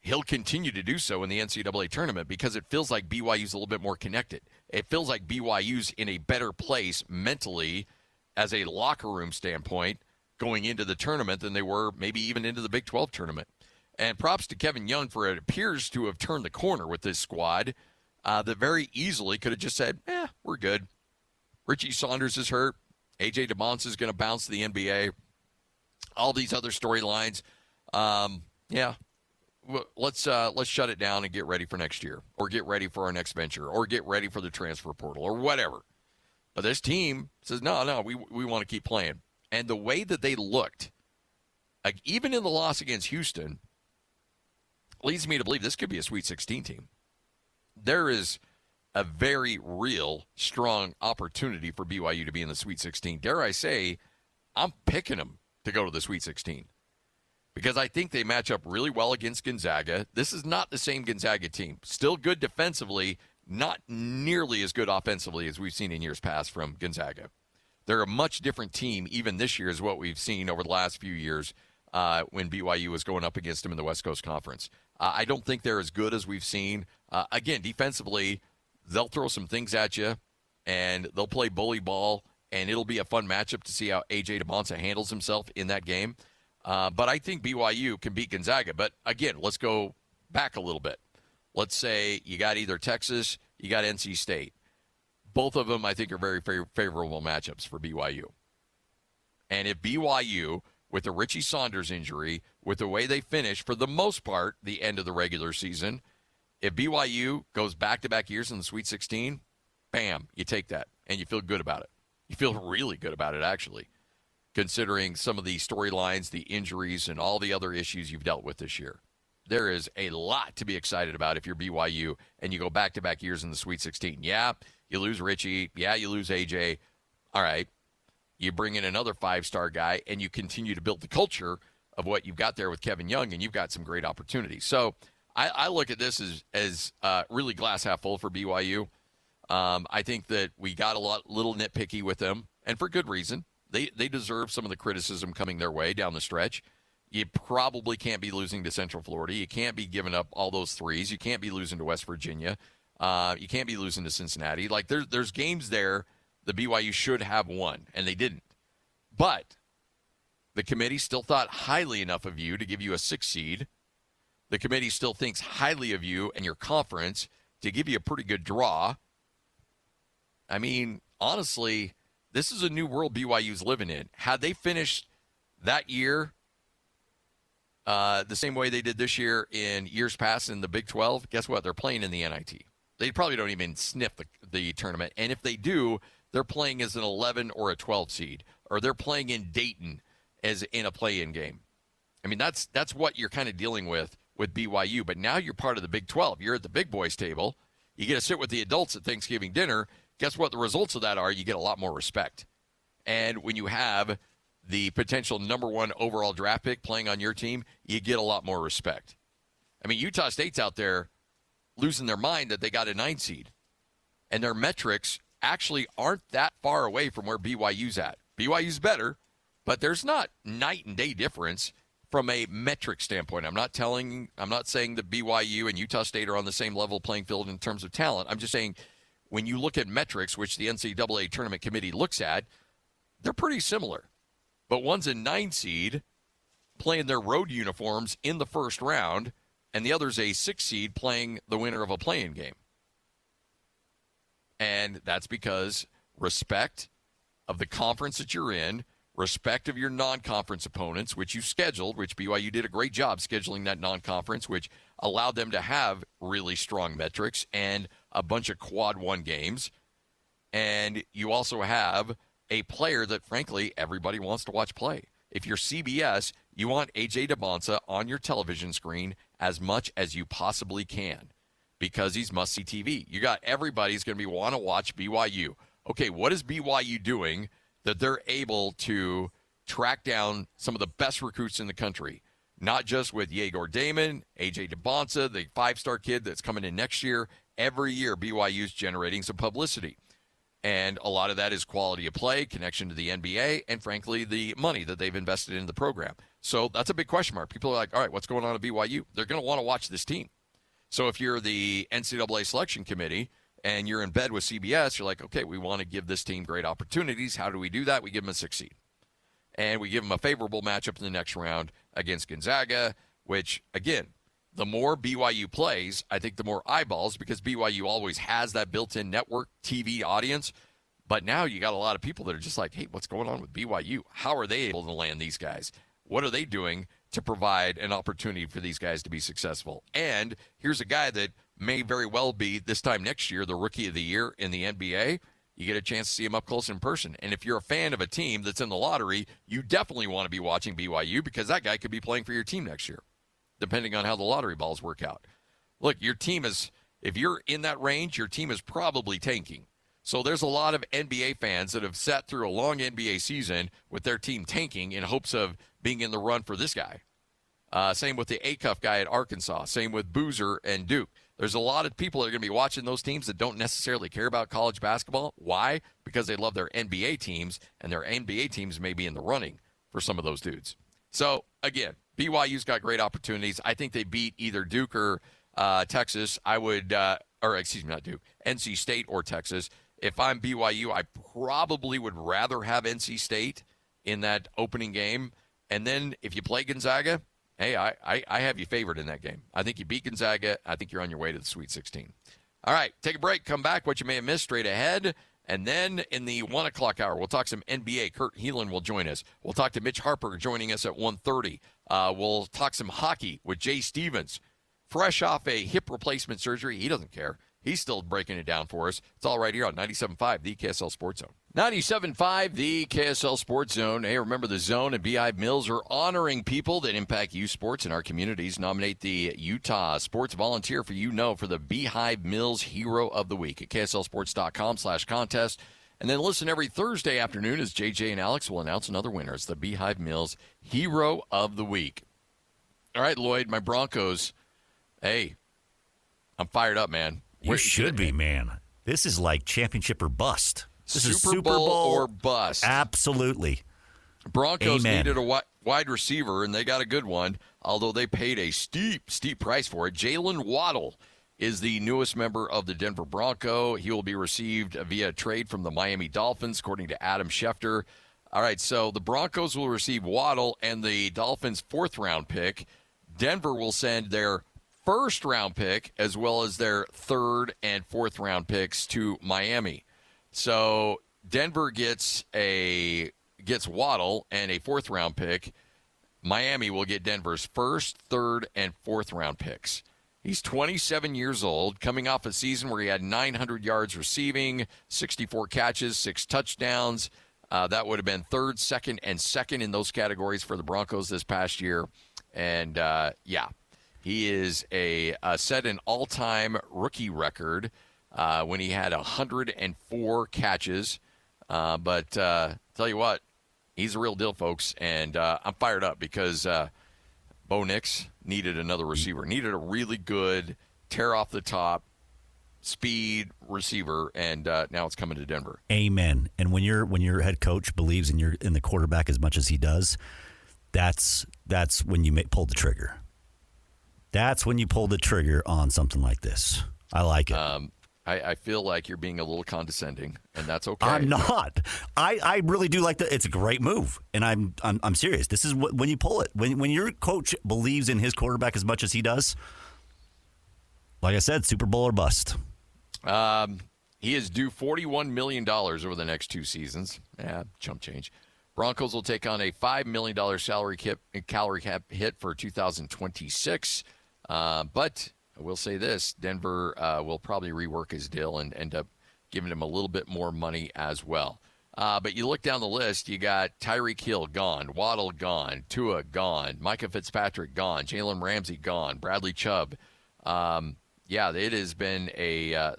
he'll continue to do so in the NCAA tournament because it feels like BYU's a little bit more connected. It feels like BYU's in a better place mentally as a locker room standpoint going into the tournament than they were maybe even into the Big 12 tournament. And props to Kevin Young for it appears to have turned the corner with this squad that very easily could have just said, we're good. Richie Saunders is hurt. AJ Dybantsa is going to bounce to the NBA. All these other storylines. Let's shut it down and get ready for next year, or get ready for our next venture, or get ready for the transfer portal, or whatever. But this team says, no, we want to keep playing. And the way that they looked, like even in the loss against Houston, leads me to believe this could be a Sweet 16 team. There is a very real, strong opportunity for BYU to be in the Sweet 16. Dare I say, I'm picking them to go to the Sweet 16 because I think they match up really well against Gonzaga. This is not the same Gonzaga team. Still good defensively, not nearly as good offensively as we've seen in years past from Gonzaga. They're a much different team even this year is what we've seen over the last few years when BYU was going up against them in the West Coast Conference. I don't think they're as good as we've seen. Again, defensively, they'll throw some things at you, and they'll play bully ball, and it'll be a fun matchup to see how AJ Dybantsa handles himself in that game. But I think BYU can beat Gonzaga. But, again, let's go back a little bit. Let's say you got either Texas, you got NC State. Both of them, I think, are very favorable matchups for BYU. And if BYU, with the Richie Saunders injury, with the way they finish, for the most part, the end of the regular season, if BYU goes back-to-back years in the Sweet 16, bam, you take that, and you feel good about it. You feel really good about it, actually, considering some of the storylines, the injuries, and all the other issues you've dealt with this year. There is a lot to be excited about if you're BYU and you go back-to-back years in the Sweet 16. Yeah, you lose Richie. Yeah, you lose AJ. All right. You bring in another 5-star guy, and you continue to build the culture of what you've got there with Kevin Young, and you've got some great opportunities. So I look at this as really glass half full for BYU. I think that we got little nitpicky with them, and for good reason. They deserve some of the criticism coming their way down the stretch. You probably can't be losing to Central Florida. You can't be giving up all those threes. You can't be losing to West Virginia. You can't be losing to Cincinnati. Like there's games there the BYU should have won, and they didn't. But the committee still thought highly enough of you to give you a 6 seed. The committee still thinks highly of you and your conference to give you a pretty good draw. I mean, honestly, this is a new world BYU's living in. Had they finished that year the same way they did this year in years past in the Big 12, guess what? They're playing in the NIT. They probably don't even sniff the tournament. And if they do, they're playing as an 11 or a 12 seed, or they're playing in Dayton as in a play-in game. I mean, that's what you're kind of dealing with BYU. But now you're part of the Big 12. You're at the big boys table. You get to sit with the adults at Thanksgiving dinner. Guess what the results of that are? You get a lot more respect. And when you have the potential number 1 overall draft pick playing on your team, you get a lot more respect. I mean, Utah State's out there losing their mind that they got a 9 seed. And their metrics actually aren't that far away from where BYU's at. BYU's better, but there's not night and day difference from a metric standpoint. I'm not saying that BYU and Utah State are on the same level playing field in terms of talent. I'm just saying when you look at metrics, which the NCAA Tournament Committee looks at, they're pretty similar. But one's a 9 seed playing their road uniforms in the first round, and the other's a 6 seed playing the winner of a play-in game. And that's because respect of the conference that you're in, respect of your non-conference opponents, which you scheduled, which BYU did a great job scheduling that non-conference, which allowed them to have really strong metrics and a bunch of quad 1 games. And you also have a player that, frankly, everybody wants to watch play. If you're CBS, you want AJ Dybantsa on your television screen as much as you possibly can because he's must-see TV. You got everybody's going to want to watch BYU. Okay, what is BYU doing that they're able to track down some of the best recruits in the country? Not just with Yegor Damon, AJ Dybantsa, the 5-star kid that's coming in next year. Every year, BYU's generating some publicity. And a lot of that is quality of play, connection to the NBA, and frankly, the money that they've invested in the program. So that's a big question mark. People are like, all right, what's going on at BYU? They're going to want to watch this team. So if you're the NCAA selection committee and you're in bed with CBS, you're like, okay, we want to give this team great opportunities. How do we do that? We give them a 6 seed. And we give them a favorable matchup in the next round against Gonzaga, which, again, the more BYU plays, I think the more eyeballs, because BYU always has that built-in network TV audience. But now you got a lot of people that are just like, hey, what's going on with BYU? How are they able to land these guys? What are they doing to provide an opportunity for these guys to be successful? And here's a guy that may very well be, this time next year, the Rookie of the Year in the NBA. You get a chance to see him up close in person. And if you're a fan of a team that's in the lottery, you definitely want to be watching BYU because that guy could be playing for your team next year, depending on how the lottery balls work out. Look, your team is, if you're in that range, your team is probably tanking. So there's a lot of NBA fans that have sat through a long NBA season with their team tanking in hopes of being in the run for this guy. Same with the Acuff guy at Arkansas. Same with Boozer and Duke. There's a lot of people that are going to be watching those teams that don't necessarily care about college basketball. Why? Because they love their NBA teams, and their NBA teams may be in the running for some of those dudes. So, again, BYU's got great opportunities. I think they beat either Duke or Texas. I would, not Duke, NC State or Texas. If I'm BYU, I probably would rather have NC State in that opening game. And then if you play Gonzaga, hey, I have you favored in that game. I think you beat Gonzaga. I think you're on your way to the Sweet 16. All right, take a break. Come back. What you may have missed straight ahead. And then in the 1 o'clock hour, we'll talk some NBA. Kurt Helin will join us. We'll talk to Mitch Harper joining us at 1:30. We'll talk some hockey with Jay Stevens. Fresh off a hip replacement surgery. He doesn't care. He's still breaking it down for us. It's all right here on 97.5, the KSL Sports Zone. 97.5, the KSL Sports Zone. Hey, remember the Zone and Beehive Mills are honoring people that impact youth sports in our communities. Nominate the Utah Sports Volunteer for the Beehive Mills Hero of the Week at KSLSports.com/contest. And then listen every Thursday afternoon as JJ and Alex will announce another winner. It's the Beehive Mills Hero of the Week. All right, Lloyd, my Broncos. Hey, I'm fired up, man. You should be, man. This is like championship or bust. This is Super Bowl or bust. Absolutely. Broncos needed a wide receiver, and they got a good one, although they paid a steep price for it. Jalen Waddle is the newest member of the Denver Bronco. He will be received via trade from the Miami Dolphins, according to Adam Schefter. All right, so the Broncos will receive Waddle and the Dolphins' 4th-round pick. Denver will send their 1st-round pick as well as their 3rd and 4th-round picks to Miami. So Denver gets Waddle and a 4th-round pick. Miami will get Denver's 1st, 3rd, and 4th-round picks. He's 27 years old, coming off a season where he had 900 yards receiving, 64 catches, 6 touchdowns. That would have been 3rd, 2nd, and 2nd in those categories for the Broncos this past year. And, he is set an all-time rookie record when he had 104 catches. But tell you what, he's a real deal, folks. And I'm fired up because Bo Nix needed another receiver, needed a really good tear-off-the-top speed receiver, and now it's coming to Denver. Amen. And when your head coach believes in the quarterback as much as he does, that's when you pull the trigger. That's when you pull the trigger on something like this. I like it. I feel like you're being a little condescending, and that's okay. I'm not. I really do like that. It's a great move, and I'm serious. This is when you pull it. When your coach believes in his quarterback as much as he does, like I said, Super Bowl or bust. He is due $41 million over the next 2 seasons. Chump change. Broncos will take on a $5 million salary cap hit for 2026. But I will say this, Denver will probably rework his deal and end up giving him a little bit more money as well. But you look down the list, you got Tyreek Hill gone, Waddle gone, Tua gone, Micah Fitzpatrick gone, Jalen Ramsey gone, Bradley Chubb. It has been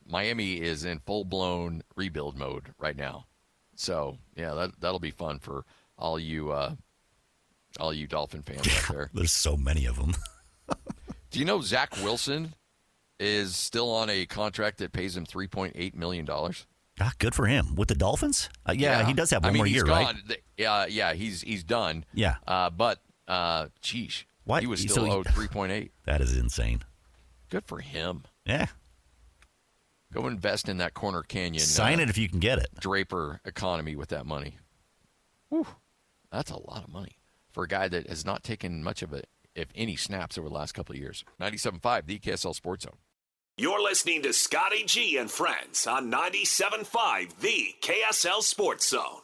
Miami is in full-blown rebuild mode right now. So, that'll be fun for all you Dolphin fans out there. There's so many of them. Do you know Zach Wilson is still on a contract that pays him $3.8 million? Good for him. With the Dolphins? He does have one more year, gone. Right? He's done. Yeah. But sheesh. What? He was still owed $3.8. That is insane. Good for him. Yeah. Go invest in that Corner Canyon. Sign it if you can get it. Draper economy with that money. Whew. That's a lot of money for a guy that has not taken much of it, if any, snaps over the last couple of years. 97.5, the KSL Sports Zone. You're listening to Scotty G and Friends on 97.5, the KSL Sports Zone.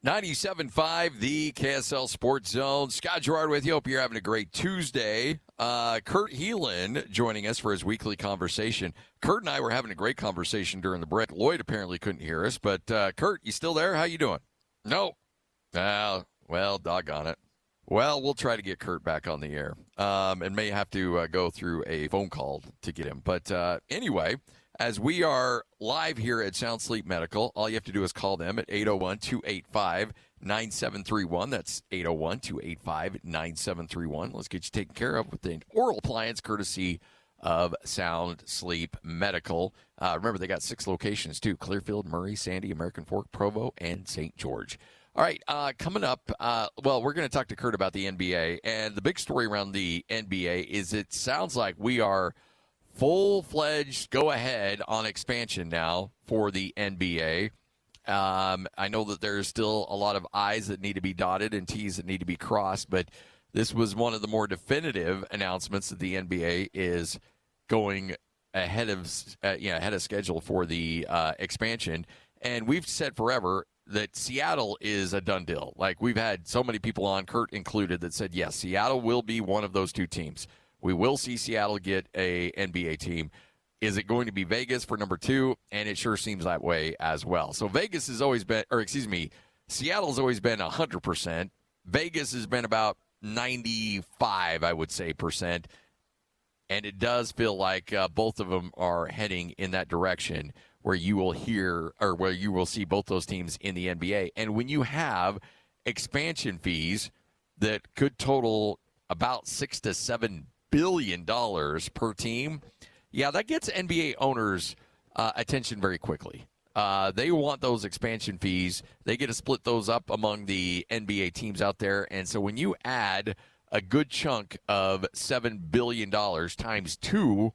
97.5, the KSL Sports Zone. Scott Jerrod with you. Hope you're having a great Tuesday. Kurt Helin joining us for his weekly conversation. Kurt and I were having a great conversation during the break. Lloyd apparently couldn't hear us, but Kurt, you still there? How you doing? No. Well, doggone it. Well, we'll try to get Kurt back on the air and may have to go through a phone call to get him. But anyway, as we are live here at Sound Sleep Medical, all you have to do is call them at 801-285-9731. That's 801-285-9731. Let's get you taken care of with an oral appliance courtesy of Sound Sleep Medical. Remember, they got 6 locations, too. Clearfield, Murray, Sandy, American Fork, Provo, and St. George. All right, coming up, we're going to talk to Kurt about the NBA. And the big story around the NBA is it sounds like we are full-fledged go-ahead on expansion now for the NBA. I know that there's still a lot of I's that need to be dotted and T's that need to be crossed, but this was one of the more definitive announcements that the NBA is going ahead of schedule for the expansion. And we've said forever that Seattle is a done deal. Like, we've had so many people on, Kurt included, that said, yes, Seattle will be one of those 2 teams. We will see Seattle get a NBA team. Is it going to be Vegas for number 2? And it sure seems that way as well. So Vegas has always been, Seattle's always been 100%. Vegas has been about 95, I would say, percent. And it does feel like both of them are heading in that direction where you will where you will see both those teams in the NBA. And when you have expansion fees that could total about $6 to $7 billion per team, that gets NBA owners' attention very quickly. They want those expansion fees. They get to split those up among the NBA teams out there. And so when you add a good chunk of $7 billion times 2,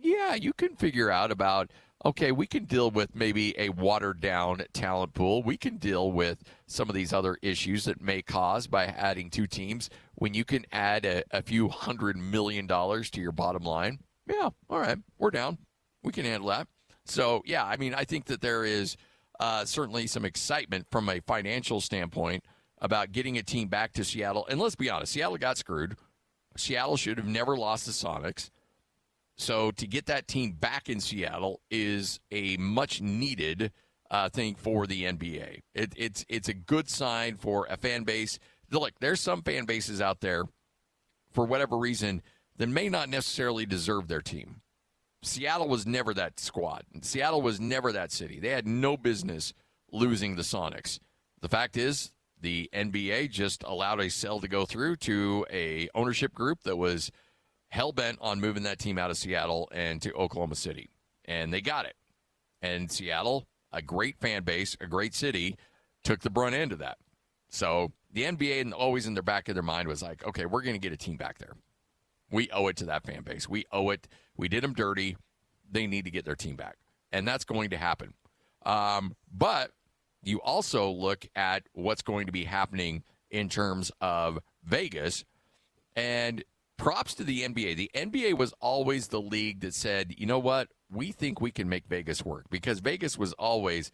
you can figure out about okay, we can deal with maybe a watered-down talent pool. We can deal with some of these other issues that may cause by adding 2 teams. When you can add a few $100 million to your bottom line, yeah, all right, we're down. We can handle that. So, yeah, I mean, I think that there is certainly some excitement from a financial standpoint about getting a team back to Seattle. And let's be honest, Seattle got screwed. Seattle should have never lost the Sonics. So to get that team back in Seattle is a much-needed thing for the NBA. It's a good sign for a fan base. Look, there's some fan bases out there, for whatever reason, that may not necessarily deserve their team. Seattle was never that squad. Seattle was never that city. They had no business losing the Sonics. The fact is, the NBA just allowed a sale to go through to a ownership group that was hell-bent on moving that team out of Seattle and to Oklahoma City. And they got it. And Seattle, a great fan base, a great city, took the brunt end of that. So the NBA, always in the back of their mind, was like, okay, we're going to get a team back there. We owe it to that fan base. We owe it. We did them dirty. They need to get their team back. And that's going to happen. But you also look at what's going to be happening in terms of Vegas. And props to the NBA. The NBA was always the league that said, you know what? We think we can make Vegas work. Because Vegas was always,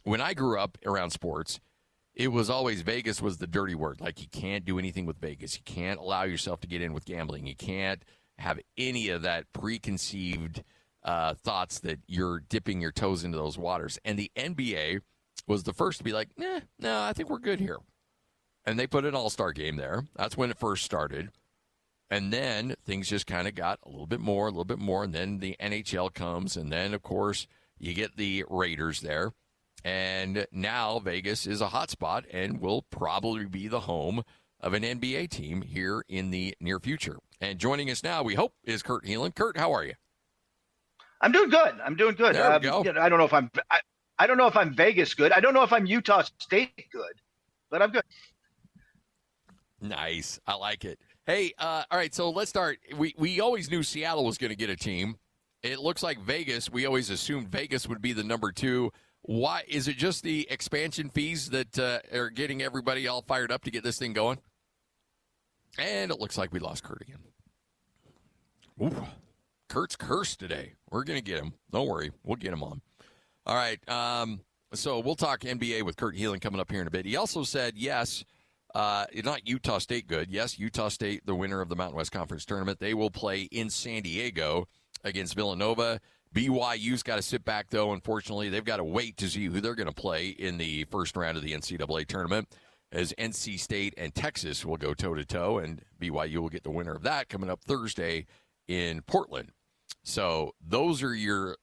when I grew up around sports, it was always Vegas was the dirty word. Like, you can't do anything with Vegas. You can't allow yourself to get in with gambling. You can't have any of that preconceived thoughts that you're dipping your toes into those waters. And the NBA was the first to be like, no, I think we're good here. And they put an all-star game there. That's when it first started. And then things just kind of got a little bit more, and then the NHL comes, and then, of course, you get the Raiders there. And now Vegas is a hot spot and will probably be the home of an NBA team here in the near future. And joining us now, we hope, is Kurt Helin. Kurt, how are you? I'm doing good. There we go. I don't know if I don't know if I'm Vegas good. I don't know if I'm Utah State good, but I'm good. Nice. I like it. Hey, all right, so let's start. We always knew Seattle was going to get a team. It looks like Vegas, we always assumed Vegas would be the number 2. Why? Is it just the expansion fees that are getting everybody all fired up to get this thing going? And it looks like we lost Kurt again. Ooh, Kurt's cursed today. We're going to get him. Don't worry. We'll get him on. All right, so we'll talk NBA with Kurt Helin coming up here in a bit. He also said, yes, not Utah State good. Yes, Utah State, the winner of the Mountain West Conference Tournament. They will play in San Diego against Villanova. BYU's got to sit back, though. Unfortunately, they've got to wait to see who they're going to play in the first round of the NCAA Tournament, as NC State and Texas will go toe-to-toe, and BYU will get the winner of that coming up Thursday in Portland. So that's your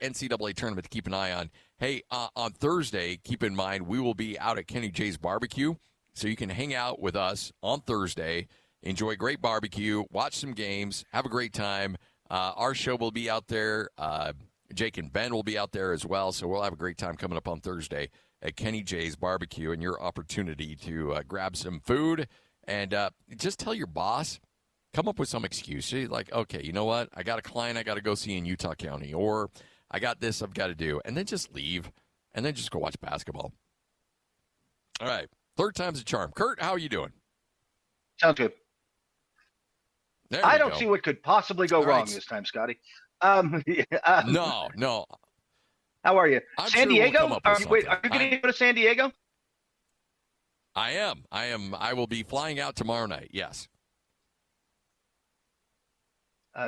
NCAA Tournament to keep an eye on. Hey, on Thursday, keep in mind, we will be out at Kenny J's Barbecue, so you can hang out with us on Thursday, enjoy great barbecue, watch some games, have a great time. Our show will be out there. Jake and Ben will be out there as well, so we'll have a great time coming up on Thursday at Kenny J's Barbecue, and your opportunity to grab some food and just tell your boss, come up with some excuse. Like, okay, you know what? I got a client I got to go see in Utah County, or I got this I've got to do, and then just leave, and then just go watch basketball. All right, third time's a charm. Kurt, how are you doing? Sounds good. I don't see what could possibly go wrong this time, Scotty. No. How are you? I'm San sure Diego? We'll Are you going to go to San Diego? I am. I will be flying out tomorrow night, yes.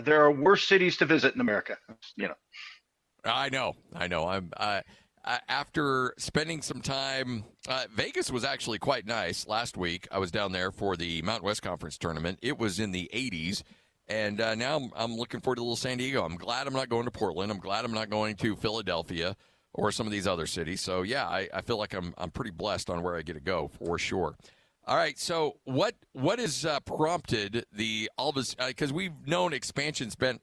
There are worse cities to visit in America, you know. I know. I'm after spending some time, Vegas was actually quite nice last week. I was down there for the Mountain West Conference Tournament. It was in the 80s, and now I'm looking forward to a little San Diego. I'm glad I'm not going to Portland. I'm glad I'm not going to Philadelphia or some of these other cities. So, yeah, I feel like I'm pretty blessed on where I get to go for sure. All right, so what has prompted all this? Because we've known expansion's been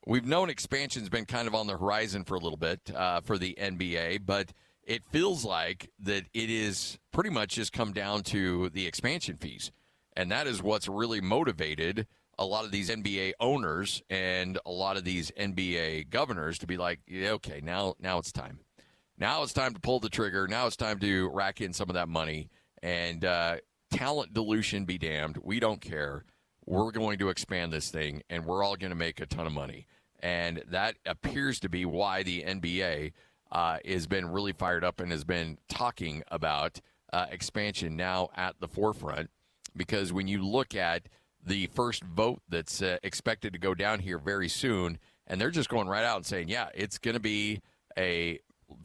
kind of on the horizon for a little bit for the NBA, but it feels like that it is pretty much just come down to the expansion fees, and that is what's really motivated a lot of these NBA owners and a lot of these NBA governors to be like, yeah, okay, now it's time. Now it's time to pull the trigger. Now it's time to rack in some of that money. And talent dilution be damned. We don't care. We're going to expand this thing, and we're all going to make a ton of money. And that appears to be why the NBA has been really fired up and has been talking about expansion now at the forefront. Because when you look at the first vote that's expected to go down here very soon, and they're just going right out and saying, yeah, it's going to be a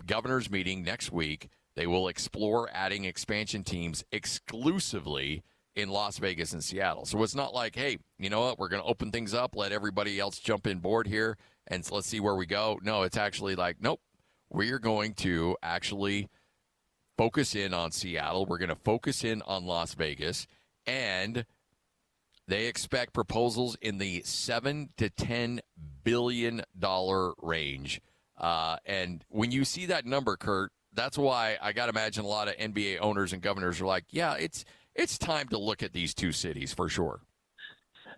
governor's meeting next week. They will explore adding expansion teams exclusively in Las Vegas and Seattle. So it's not like, hey, you know what, we're going to open things up, let everybody else jump in board here, and so let's see where we go. No, it's actually like, nope, we're going to actually focus in on Seattle. We're going to focus in on Las Vegas, and they expect proposals in the $7 to $10 billion range. And when you see that number, Kurt, that's why I got to imagine a lot of NBA owners and governors are like, yeah, it's time to look at these two cities for sure.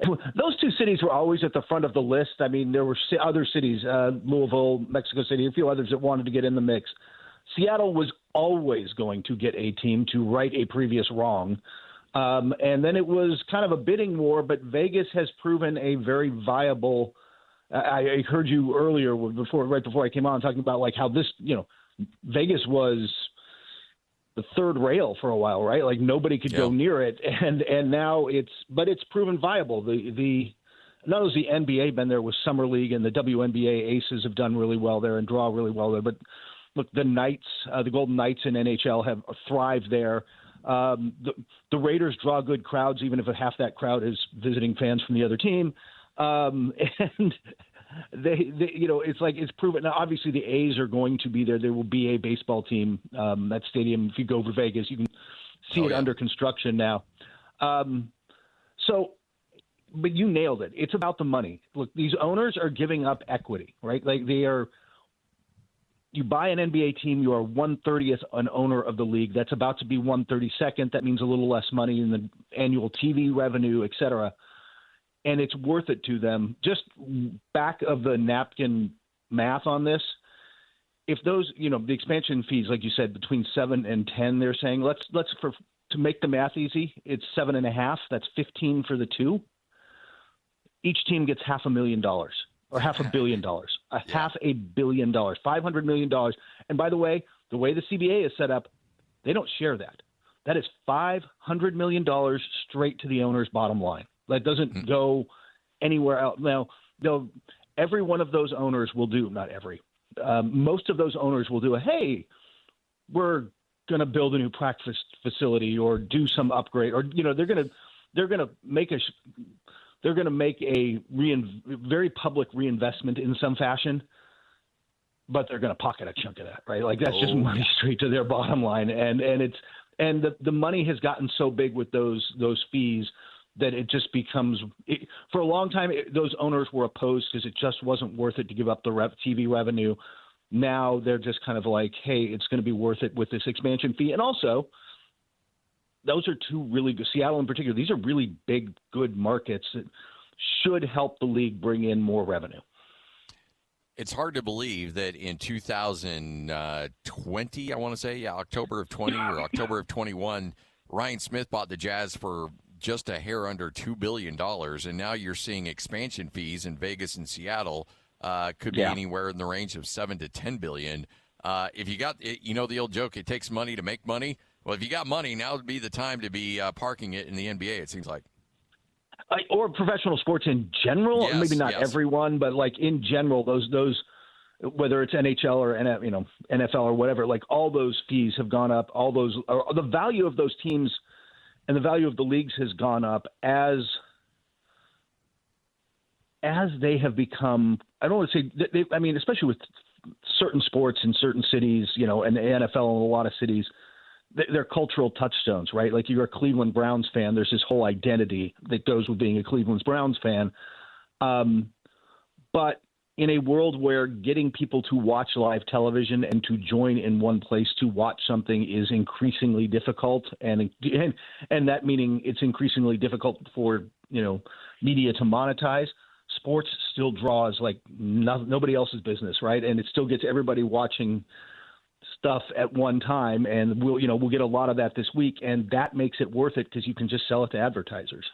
Those two cities were always at the front of the list. I mean, there were other cities, Louisville, Mexico City, a few others that wanted to get in the mix. Seattle was always going to get a team to right a previous wrong. And then it was kind of a bidding war, but Vegas has proven a very viable. I heard you earlier right before I came on talking about like how this, Vegas was the third rail for a while, right? Like nobody could go near it, and now it's proven viable. The not only has the NBA been there with Summer League, and the WNBA Aces have done really well there and draw really well there, but look, the Knights, the Golden Knights in NHL have thrived there. The Raiders draw good crowds, even if half that crowd is visiting fans from the other team. And they it's like it's proven. Now, obviously, the A's are going to be there. There will be a baseball team. That stadium, if you go over Vegas, you can see it under construction now. But you nailed it. It's about the money. Look, these owners are giving up equity, right? Like they are. You buy an NBA team, you are 1/30th an owner of the league. That's about to be 1/32nd. That means a little less money in the annual TV revenue, et cetera. And it's worth it to them. Just back of the napkin math on this, if those, the expansion fees, like you said, between 7 and 10, they're saying to make the math easy, it's 7.5. That's 15 for the two. Each team gets $500,000. Or $500 million, $500 million, $500 million. And by the way the CBA is set up, they don't share that. That is $500 million straight to the owner's bottom line. That doesn't go anywhere else. Now, every one of those owners will do, not every, most of those owners will do hey, we're going to build a new practice facility or do some upgrade, or, they're going to make a very public reinvestment in some fashion, but they're going to pocket a chunk of that, right? Like that's just money straight to their bottom line. And the money has gotten so big with those fees that it just becomes for a long time, those owners were opposed because it just wasn't worth it to give up the TV revenue. Now they're just kind of like, hey, it's going to be worth it with this expansion fee. And also, those are two really good, Seattle in particular, these are really big, good markets that should help the league bring in more revenue. It's hard to believe that in 2020, I want to say, October of 20 or October of 21, Ryan Smith bought the Jazz for just a hair under $2 billion, and now you're seeing expansion fees in Vegas and Seattle could be anywhere in the range of $7 to $10 billion. If you got, the old joke, it takes money to make money. Well, if you got money, now would be the time to be parking it in the NBA, it seems like. Or professional sports in general. Yes, maybe not everyone, but like in general, those whether it's NHL or NFL or whatever, like all those fees have gone up. All those, the value of those teams and the value of the leagues has gone up as they have become. I don't want to say. Especially with certain sports in certain cities, and the NFL in a lot of cities. They're cultural touchstones, right? Like you're a Cleveland Browns fan. There's this whole identity that goes with being a Cleveland Browns fan. But in a world where getting people to watch live television and to join in one place to watch something is increasingly difficult, and that meaning it's increasingly difficult for media to monetize. Sports still draws like nobody else's business, right? And it still gets everybody watching stuff at one time, and we'll get a lot of that this week, and that makes it worth it because you can just sell it to advertisers.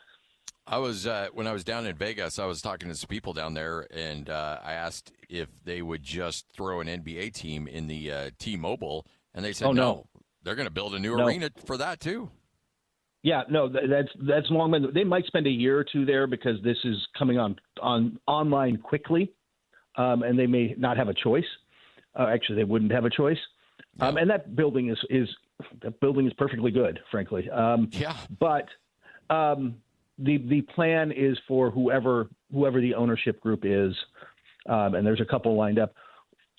I was when I was down in Vegas, I was talking to some people down there, and I asked if they would just throw an NBA team in the T-Mobile, and they said no. They're going to build a new arena for that too. Yeah, no, that's long. They might spend a year or two there because this is coming on online quickly, and they may not have a choice. Actually, they wouldn't have a choice. Yeah. And that building is perfectly good, frankly. But the plan is for whoever the ownership group is, and there's a couple lined up.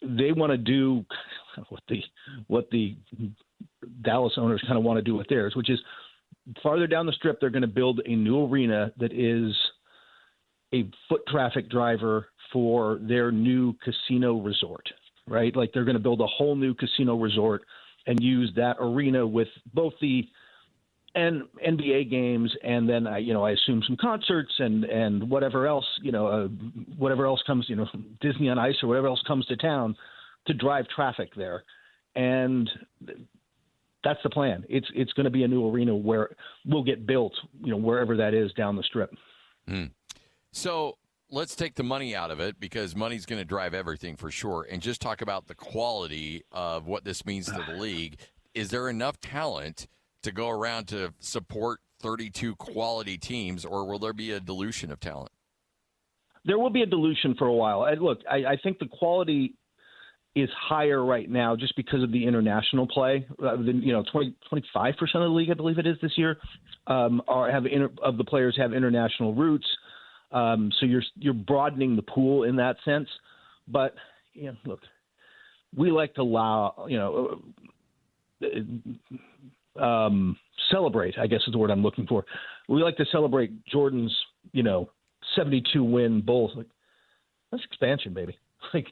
They want to do what the Dallas owners kind of want to do with theirs, which is farther down the strip. They're going to build a new arena that is a foot traffic driver for their new casino resort. Right, like they're going to build a whole new casino resort and use that arena with both the NBA games and then I assume some concerts and whatever else comes, Disney on Ice or whatever else comes to town to drive traffic there, and that's the plan. It's going to be a new arena where will get built, wherever that is down the strip. So let's take the money out of it because money's going to drive everything for sure, and just talk about the quality of what this means to the league. Is there enough talent to go around to support 32 quality teams, or will there be a dilution of talent? There will be a dilution for a while. And look, I think the quality is higher right now just because of the international play. 25% of the league, I believe it is this year, of the players have international roots. So you're broadening the pool in that sense, but look, we like to celebrate, I guess is the word I'm looking for. We like to celebrate Jordan's 72 win Bulls. Like, that's expansion, baby. Like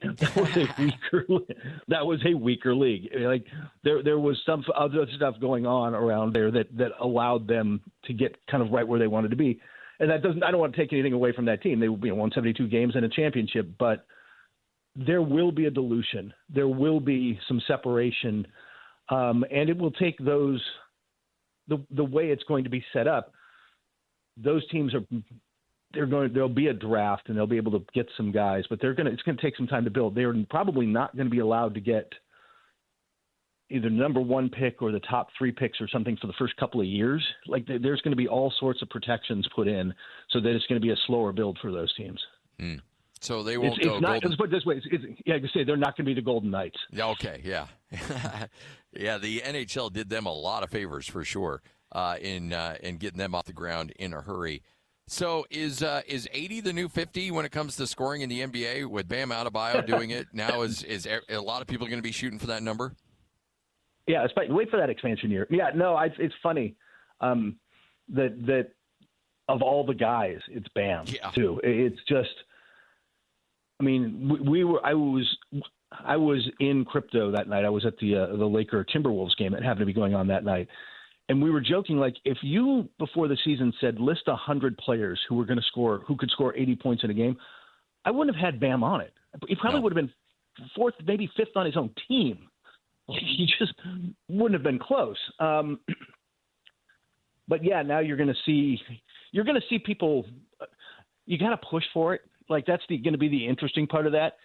that was a weaker league. Like there was some other stuff going on around there that allowed them to get kind of right where they wanted to be. And I don't want to take anything away from that team. They won 72 games and a championship, but there will be a dilution. There will be some separation, and it will take those the way it's going to be set up. Those teams there'll be a draft and they'll be able to get some guys, but it's going to take some time to build. They're probably not going to be allowed to get either number one pick or the top 3 picks or something for the first couple of years. Like there's going to be all sorts of protections put in so that it's going to be a slower build for those teams. So they won't go. Let's put it this way. I can say they're not going to be the Golden Knights. Yeah. Okay. Yeah. Yeah. The NHL did them a lot of favors for sure in getting them off the ground in a hurry. So is 80 the new 50 when it comes to scoring in the NBA with Bam Adebayo doing it now? Is a lot of people going to be shooting for that number? Yeah, wait for that expansion year. Yeah, no, it's funny that of all the guys, it's Bam too. It's just, I mean, I was in crypto that night. I was at the Laker Timberwolves game that happened to be going on that night, and we were joking like if you before the season said list 100 players who were going to score, who could score 80 points in a game, I wouldn't have had Bam on it. He probably would have been 4th, maybe 5th on his own team. He just wouldn't have been close. But yeah, now you're going to see people. You got to push for it. Like that's going to be the interesting part of that.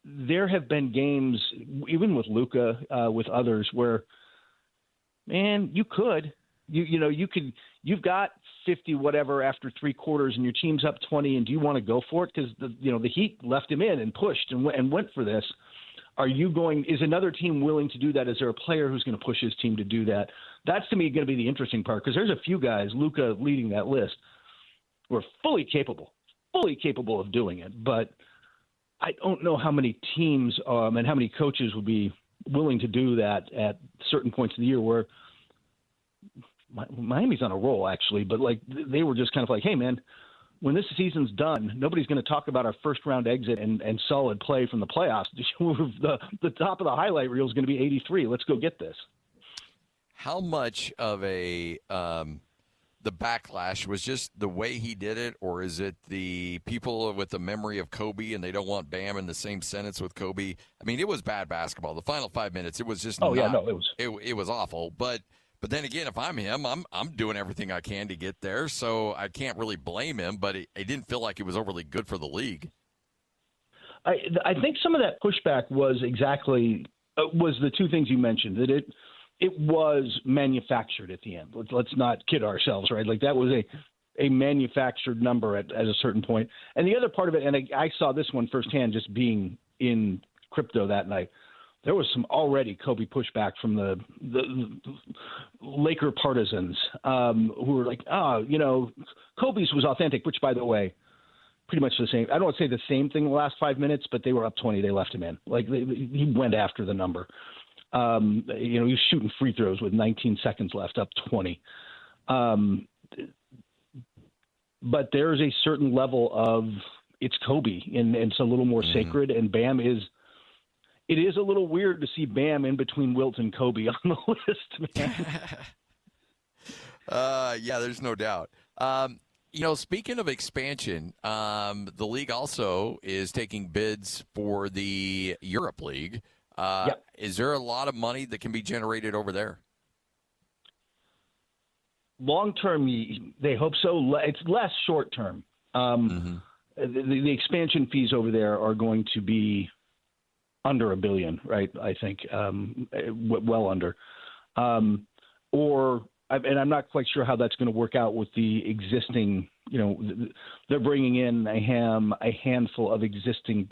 There have been games, even with Luka, with others, where, man, you've got 50 whatever after 3 quarters, and your team's up 20, and do you want to go for it? Because the Heat left him in and pushed and went for this. Is another team willing to do that? Is there a player who's going to push his team to do that? That's, to me, going to be the interesting part because there's a few guys, Luka leading that list, who are fully capable of doing it. But I don't know how many teams and how many coaches would be willing to do that at certain points of the year where Miami's on a roll, actually. But, like, they were just kind of like, hey, man, when this season's done, nobody's going to talk about our first-round exit and solid play from the playoffs. The top of the highlight reel is going to be 83. Let's go get this. How much of the backlash was just the way he did it, or is it the people with the memory of Kobe and they don't want Bam in the same sentence with Kobe? I mean, it was bad basketball. The final 5 minutes, it was just it was awful. But then again, if I'm him, I'm doing everything I can to get there, so I can't really blame him. But it didn't feel like it was overly good for the league. I think some of that pushback was the two things you mentioned, that it was manufactured at the end. Let's not kid ourselves, right? Like that was a manufactured number at a certain point. And the other part of it, and I saw this one firsthand just being in crypto that night, there was some already Kobe pushback from the Laker partisans who were like, Kobe's was authentic, which, by the way, pretty much the same. I don't want to say the same thing in the last 5 minutes, but they were up 20. They left him in. Like he went after the number. He was shooting free throws with 19 seconds left, up 20. But there's a certain level of it's Kobe, and it's a little more sacred. And Bam is. It is a little weird to see Bam in between Wilt and Kobe on the list, man. Yeah, there's no doubt. Speaking of expansion, the league also is taking bids for the Europe League. Yep. Is there a lot of money that can be generated over there? Long term, they hope so. It's less short term. The expansion fees over there are going to be under $1 billion, right? I think well under. And I'm not quite sure how that's going to work out with the existing. They're bringing in a handful of existing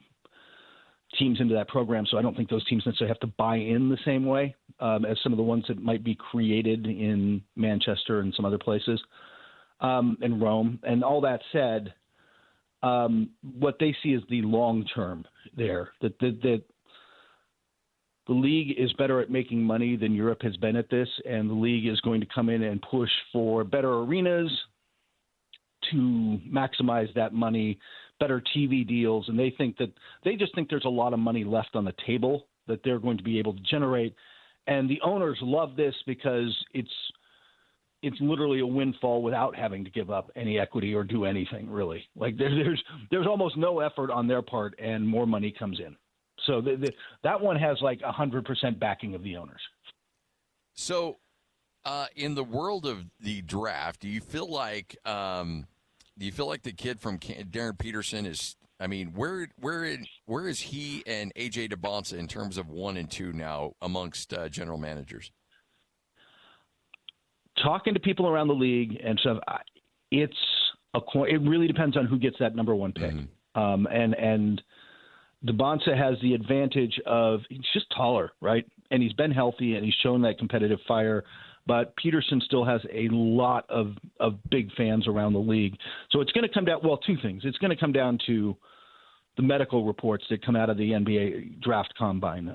teams into that program, so I don't think those teams necessarily have to buy in the same way as some of the ones that might be created in Manchester and some other places, and Rome. And all that said, what they see is the long term there. That the league is better at making money than Europe has been at this, and the league is going to come in and push for better arenas to maximize that money, better TV deals, and they just think there's a lot of money left on the table that they're going to be able to generate. And the owners love this because it's literally a windfall without having to give up any equity or do anything, really. Like there's almost no effort on their part, and more money comes in. So that one has like 100% backing of the owners. So in the world of the draft, do you feel like the kid from Darren Peterson is? I mean, where is he and AJ Dybantsa in terms of 1 and 2 now amongst general managers? Talking to people around the league and stuff, it really depends on who gets that number 1 pick. Mm-hmm. And Dybantsa has the advantage of he's just taller, right? And he's been healthy and he's shown that competitive fire. But Peterson still has a lot of big fans around the league. So it's going to come down, two things. It's going to come down to the medical reports that come out of the NBA draft combine.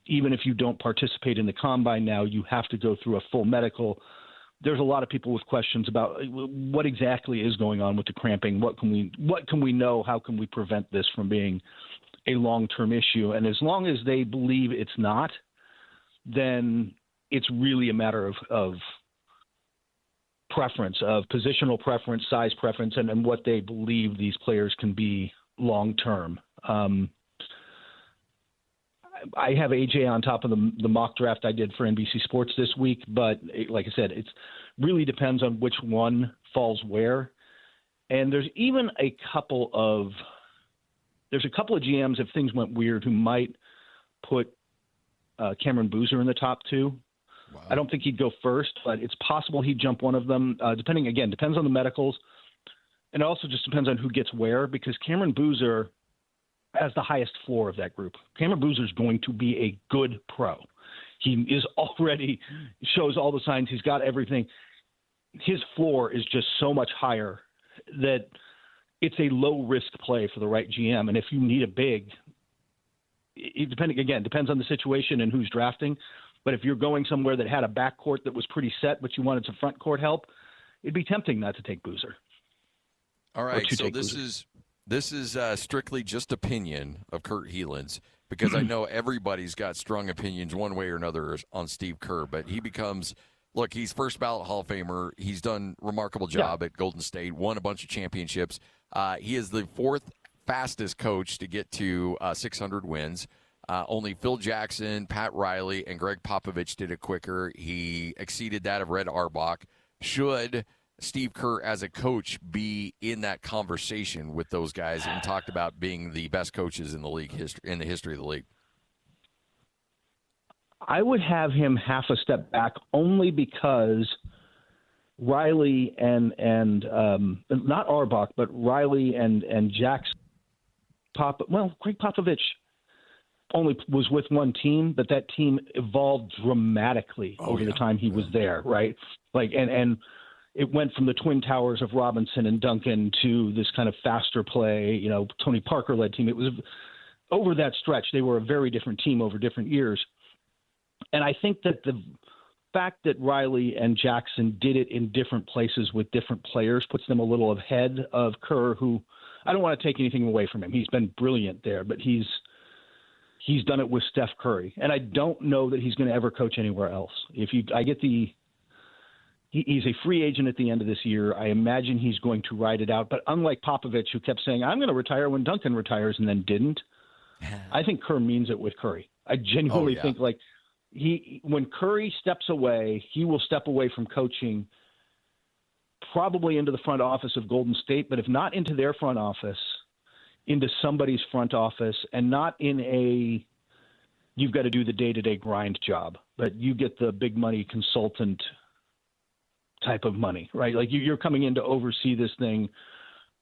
Even if you don't participate in the combine now, you have to go through a full medical. There's a lot of people with questions about what exactly is going on with the cramping. What can we know? How can we prevent this from being a long-term issue? And as long as they believe it's not, then it's really a matter of preference, of positional preference, size preference, and what they believe these players can be long-term. I have AJ on top of the mock draft I did for NBC Sports this week, but like I said, it really depends on which one falls where. And there's even a couple of GMs, if things went weird, who might put Cameron Boozer in the top 2. Wow. I don't think he'd go first, but it's possible he'd jump one of them. Depends on the medicals, and it also just depends on who gets where, because Cameron Boozer has the highest floor of that group. Cameron Boozer is going to be a good pro. He is already shows all the signs. He's got everything. His floor is just so much higher that it's a low risk play for the right GM. And if you need a big, depends on the situation and who's drafting. But if you're going somewhere that had a backcourt that was pretty set, but you wanted some front court help, it'd be tempting not to take Boozer. All right, so this is strictly just opinion of Kurt Helin's, because I know everybody's got strong opinions one way or another on Steve Kerr, but he becomes – look, he's first ballot Hall of Famer. He's done a remarkable job at Golden State, won a bunch of championships. He is the fourth fastest coach to get to 600 wins. Only Phil Jackson, Pat Riley, and Greg Popovich did it quicker. He exceeded that of Red Auerbach. Should Steve Kerr as a coach be in that conversation with those guys and talked about being the best coaches in the league in the history of the league? I would have him half a step back only because Riley and not Auerbach, but Riley and Jackson, Greg Popovich only was with one team, but that team evolved dramatically over the time he was there, right? And it went from the Twin Towers of Robinson and Duncan to this kind of faster play, Tony Parker-led team. It was over that stretch. They were a very different team over different years. And I think that the fact that Riley and Jackson did it in different places with different players puts them a little ahead of Kerr, who I don't want to take anything away from him. He's been brilliant there, but he's done it with Steph Curry. And I don't know that he's going to ever coach anywhere else. He's a free agent at the end of this year. I imagine he's going to ride it out. But unlike Popovich, who kept saying, I'm going to retire when Duncan retires and then didn't, I think Kerr means it with Curry. I genuinely think when Curry steps away, he will step away from coaching probably into the front office of Golden State, but if not into their front office, into somebody's front office, and not in you've got to do the day-to-day grind job, but you get the big money consultant type of money, right? Like you're coming in to oversee this thing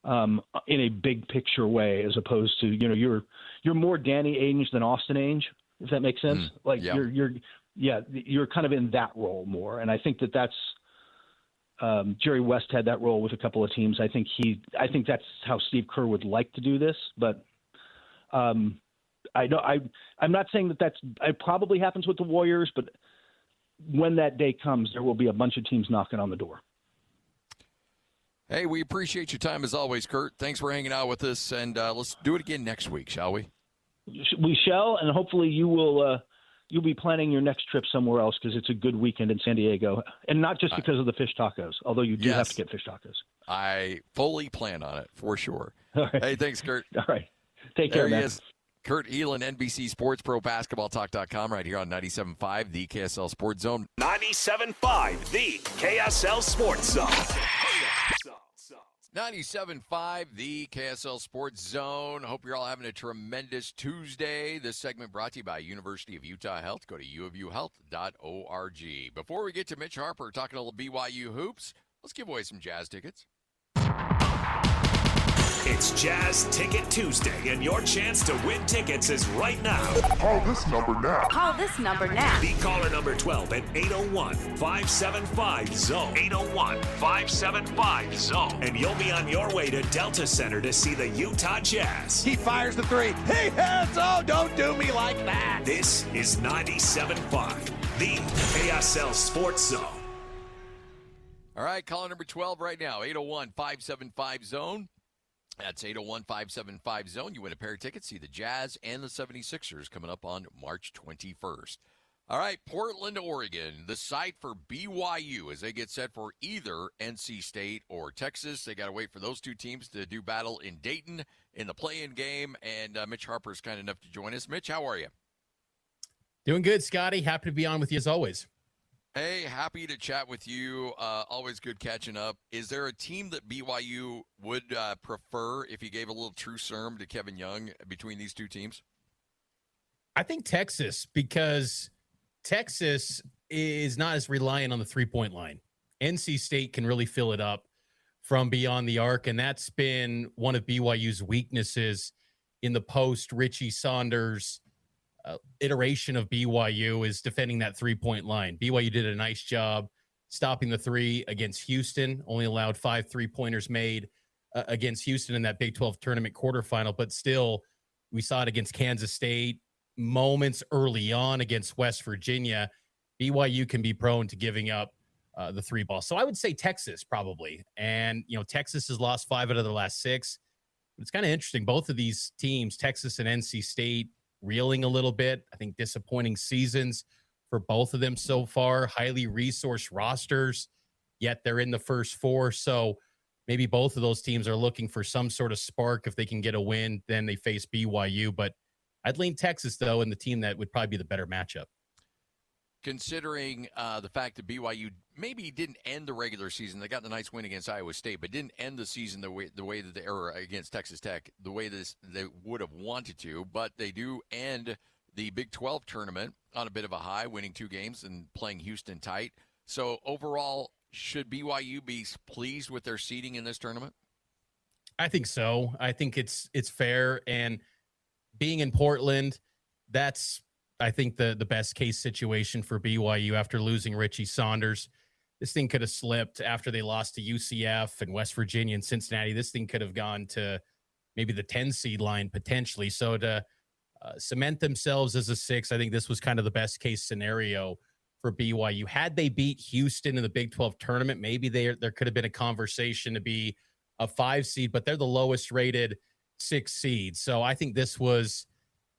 in a big picture way, as opposed to, you're more Danny Ainge than Austin Ainge, if that makes sense. You're kind of in that role more. And I think that's Jerry West had that role with a couple of teams. I think that's how Steve Kerr would like to do this, but I'm not saying that it probably happens with the Warriors, but when that day comes, there will be a bunch of teams knocking on the door. Hey, we appreciate your time as always, Kurt. Thanks for hanging out with us, and let's do it again next week, shall we? We shall, and hopefully you'll be planning your next trip somewhere else, because it's a good weekend in San Diego, and not just because of the fish tacos, although you do have to get fish tacos. I fully plan on it, for sure. All right. Hey, thanks, Kurt. All right. Take care, man. There he is. Kurt Helin, NBC Sports, ProBasketballTalk.com, right here on 97.5, the KSL Sports Zone. 97.5, the KSL Sports Zone. 97.5, the KSL Sports Zone. Hope you're all having a tremendous Tuesday. This segment brought to you by University of Utah Health. Go to uofuhealth.org. Before we get to Mitch Harper talking a little BYU hoops, let's give away some Jazz tickets. It's Jazz Ticket Tuesday, and your chance to win tickets is right now. Call this number now. Call this number now. Be caller number 12 at 801-575-ZONE. 801-575-ZONE. And you'll be on your way to Delta Center to see the Utah Jazz. He fires the three. He hits. Oh, don't do me like that. This is 97.5, the KSL Sports Zone. All right, caller number 12 right now, 801-575-ZONE. That's 801-575-ZONE. You win a pair of tickets. See the Jazz and the 76ers coming up on March 21st. All right, Portland, Oregon, the site for BYU as they get set for either NC State or Texas. They got to wait for those two teams to do battle in Dayton in the play-in game, and Mitch Harper is kind enough to join us. Mitch, how are you? Doing good, Scotty. Happy to be on with you as always. Hey, happy to chat with you. Always good catching up. Is there a team that BYU would prefer if you gave a little true serum to Kevin Young between these two teams? I think Texas, because Texas is not as reliant on the three-point line. NC State can really fill it up from beyond the arc, and that's been one of BYU's weaknesses in the post-Richie Saunders iteration of BYU is defending that three-point line. BYU did a nice job stopping the three against Houston, only allowed 5 3-pointers made against Houston in that Big 12 tournament quarterfinal, but still we saw it against Kansas State, moments early on against West Virginia. BYU can be prone to giving up the three ball. So I would say Texas probably. And, Texas has lost 5 out of their last 6. But it's kind of interesting. Both of these teams, Texas and NC State, reeling a little bit. I think disappointing seasons for both of them so far. Highly resourced rosters, yet they're in the first 4. So maybe both of those teams are looking for some sort of spark. If they can get a win, then they face BYU. But I'd lean Texas, though, and the team that would probably be the better matchup. Considering the fact that BYU maybe didn't end the regular season, they got the nice win against Iowa State, but didn't end the season the way that they were against Texas Tech, the way they would have wanted to. But they do end the Big 12 tournament on a bit of a high, winning 2 games and playing Houston tight. So overall, should BYU be pleased with their seeding in this tournament? I think so. I think it's fair, and being in Portland, that's, I think, the best case situation for BYU after losing Richie Saunders. This thing could have slipped after they lost to UCF and West Virginia and Cincinnati. This thing could have gone to maybe the 10 seed line potentially. So to cement themselves as a 6, I think this was kind of the best case scenario for BYU. Had they beat Houston in the Big 12 tournament, maybe there could have been a conversation to be a 5 seed, but they're the lowest rated 6 seed. So I think this was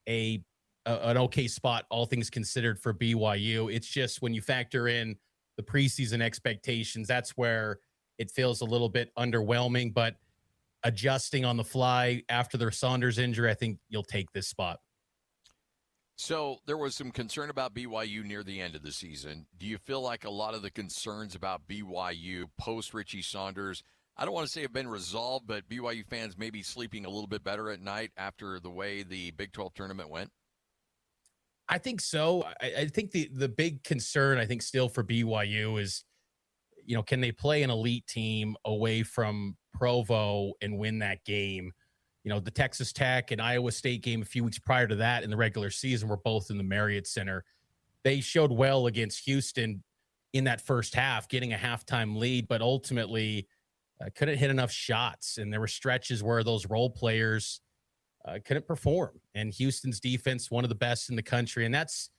an okay spot, all things considered, for BYU. It's just when you factor in the preseason expectations, that's where it feels a little bit underwhelming. But adjusting on the fly after their Saunders injury, I think you'll take this spot. So there was some concern about BYU near the end of the season. Do you feel like a lot of the concerns about BYU post Richie Saunders, I don't want to say have been resolved, but BYU fans may be sleeping a little bit better at night after the way the Big 12 tournament went? I think so. I think the big concern, I think, still for BYU is, can they play an elite team away from Provo and win that game? The Texas Tech and Iowa State game a few weeks prior to that in the regular season were both in the Marriott Center. They showed well against Houston in that first half, getting a halftime lead, but ultimately couldn't hit enough shots. And there were stretches where those role players couldn't perform. And Houston's defense, one of the best in the country. And that's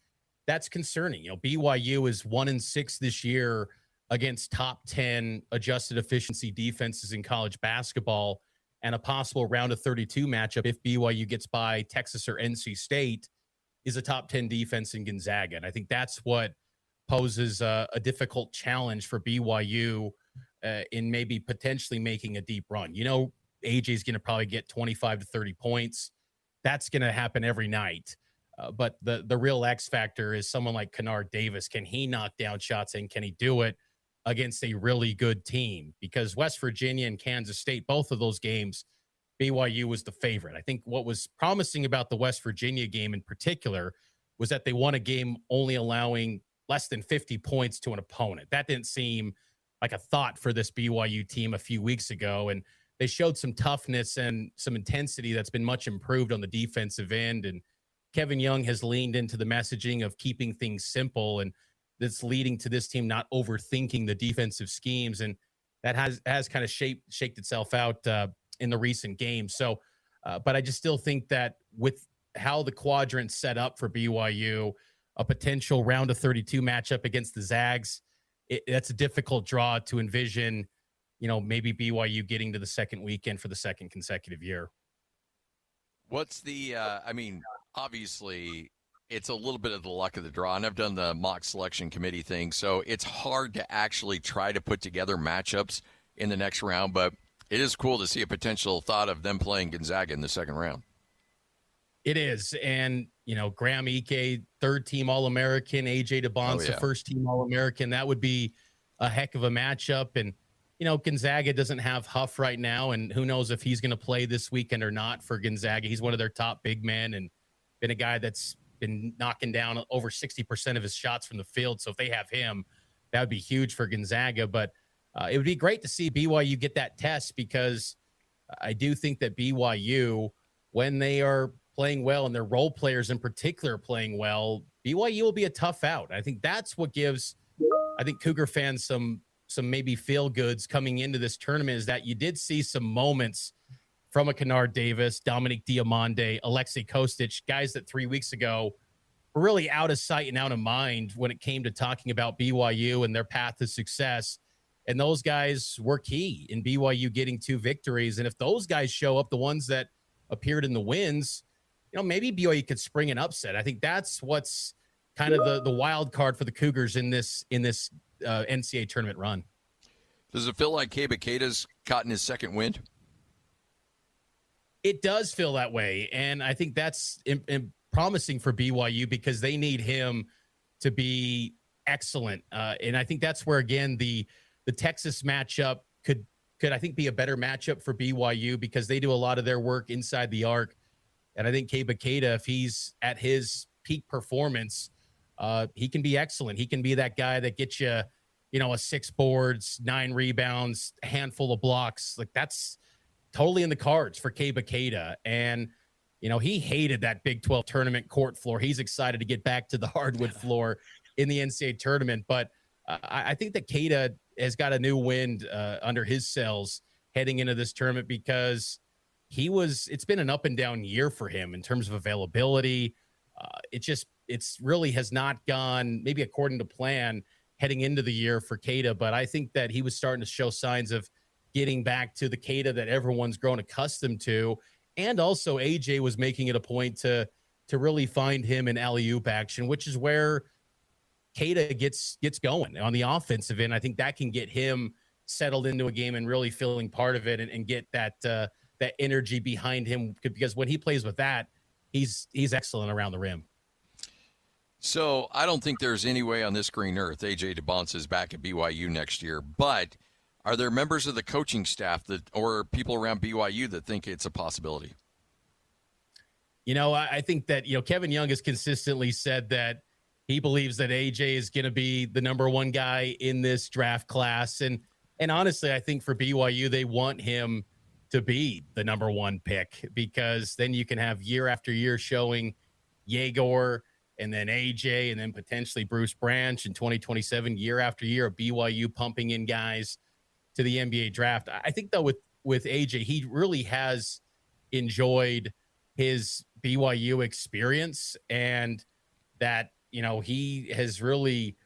concerning. BYU is 1-6 this year against top 10 adjusted efficiency defenses in college basketball, and a possible round of 32 matchup, if BYU gets by Texas or NC State, is a top 10 defense in Gonzaga. And I think that's what poses a difficult challenge for BYU in maybe potentially making a deep run. AJ's going to probably get 25 to 30 points. That's going to happen every night. But the real X factor is someone like Kennard Davis. Can he knock down shots, and can he do it against a really good team? Because West Virginia and Kansas State, both of those games, BYU was the favorite. I think what was promising about the West Virginia game in particular was that they won a game only allowing less than 50 points to an opponent. That didn't seem like a thought for this BYU team a few weeks ago. And they showed some toughness and some intensity that's been much improved on the defensive end. And Kevin Young has leaned into the messaging of keeping things simple, and that's leading to this team not overthinking the defensive schemes. And that has kind of shaped itself out in the recent games. So, but I just still think that with how the quadrant's set up for BYU, a potential round of 32 matchup against the Zags, that's a difficult draw to envision, maybe BYU getting to the second weekend for the second consecutive year. What's the, obviously it's a little bit of the luck of the draw, and I've done the mock selection committee thing, so it's hard to actually try to put together matchups in the next round, but it is cool to see a potential thought of them playing Gonzaga in the second round. It is. And, Graham Ike, third-team All-American, AJ Dybantsa, first-team All-American. That would be a heck of a matchup. And, Gonzaga doesn't have Huff right now, and who knows if he's going to play this weekend or not for Gonzaga. He's one of their top big men and been a guy that's been knocking down over 60% of his shots from the field. So if they have him, that would be huge for Gonzaga. But it would be great to see BYU get that test, because I do think that BYU, when they are playing well and their role players in particular playing well, BYU will be a tough out. I think that's what gives, Cougar fans some maybe feel goods coming into this tournament, is that you did see some moments from a Kennard Davis, Dominique Diamande, Alexei Kostic, guys that 3 weeks ago were really out of sight and out of mind when it came to talking about BYU and their path to success. And those guys were key in BYU getting 2 victories. And if those guys show up, the ones that appeared in the wins, maybe BYU could spring an upset. I think that's what's kind of the wild card for the Cougars in this NCAA tournament run. Does it feel like Dybantsa's gotten his second wind? It does feel that way. And I think that's promising for BYU because they need him to be excellent. And I think that's where, again, the Texas matchup could I think be a better matchup for BYU because they do a lot of their work inside the arc. And I think Dybantsa, if he's at his peak performance, he can be excellent. He can be that guy that gets you, a 6 boards, 9 rebounds, a handful of blocks. Like that's totally in the cards for Dybantsa. And, he hated that Big 12 tournament court floor. He's excited to get back to the hardwood floor in the NCAA tournament. But I think that Kata has got a new wind under his sails heading into this tournament because it's been an up and down year for him in terms of availability. It's really has not gone maybe according to plan heading into the year for Kata, but I think that he was starting to show signs of getting back to the Kata that everyone's grown accustomed to. And also AJ was making it a point to really find him in alley-oop action, which is where Kata gets going on the offensive end. I think that can get him settled into a game and really feeling part of it and get that energy behind him because when he plays with that, he's excellent around the rim. So I don't think there's any way on this green earth AJ Dybantsa is back at BYU next year, but are there members of the coaching staff or people around BYU that think it's a possibility? I think that, Kevin Young has consistently said that he believes that AJ is going to be the number 1 guy in this draft class. And honestly, I think for BYU, they want him to be the number 1 pick because then you can have year after year showing Yegor and then AJ and then potentially Bruce Branch in 2027, year after year of BYU pumping in guys to the NBA draft. I think, though, with AJ, he really has enjoyed his BYU experience and that, he has really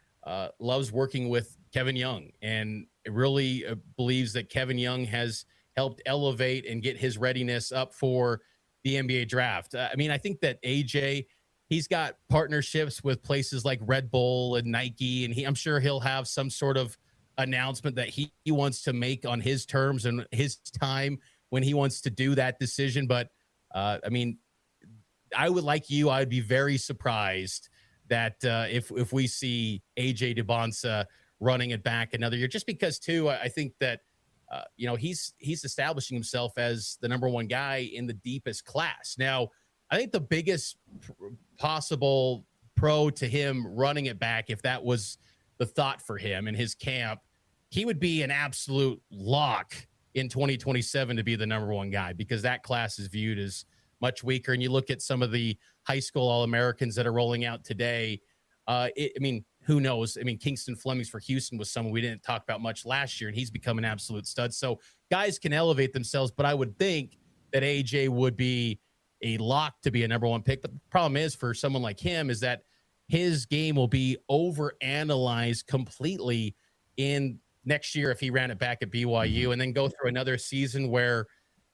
loves working with Kevin Young and really believes that Kevin Young has helped elevate and get his readiness up for the NBA draft. I think that AJ, he's got partnerships with places like Red Bull and Nike, and I'm sure he'll have some sort of announcement that he wants to make on his terms and his time when he wants to do that decision. But I would be very surprised that if we see AJ Dybantsa running it back another year, just because too, I think that he's establishing himself as the number 1 guy in the deepest class. Now, I think the biggest possible pro to him running it back, if that was the thought for him in his camp, he would be an absolute lock in 2027 to be the number 1 guy because that class is viewed as much weaker. And you look at some of the high school All-Americans that are rolling out today. Who knows? Kingston Flemings for Houston was someone we didn't talk about much last year, and he's become an absolute stud. So guys can elevate themselves, but I would think that AJ would be a lock to be a number 1 pick. But the problem is for someone like him is that his game will be overanalyzed completely in next year if he ran it back at BYU and then go through another season where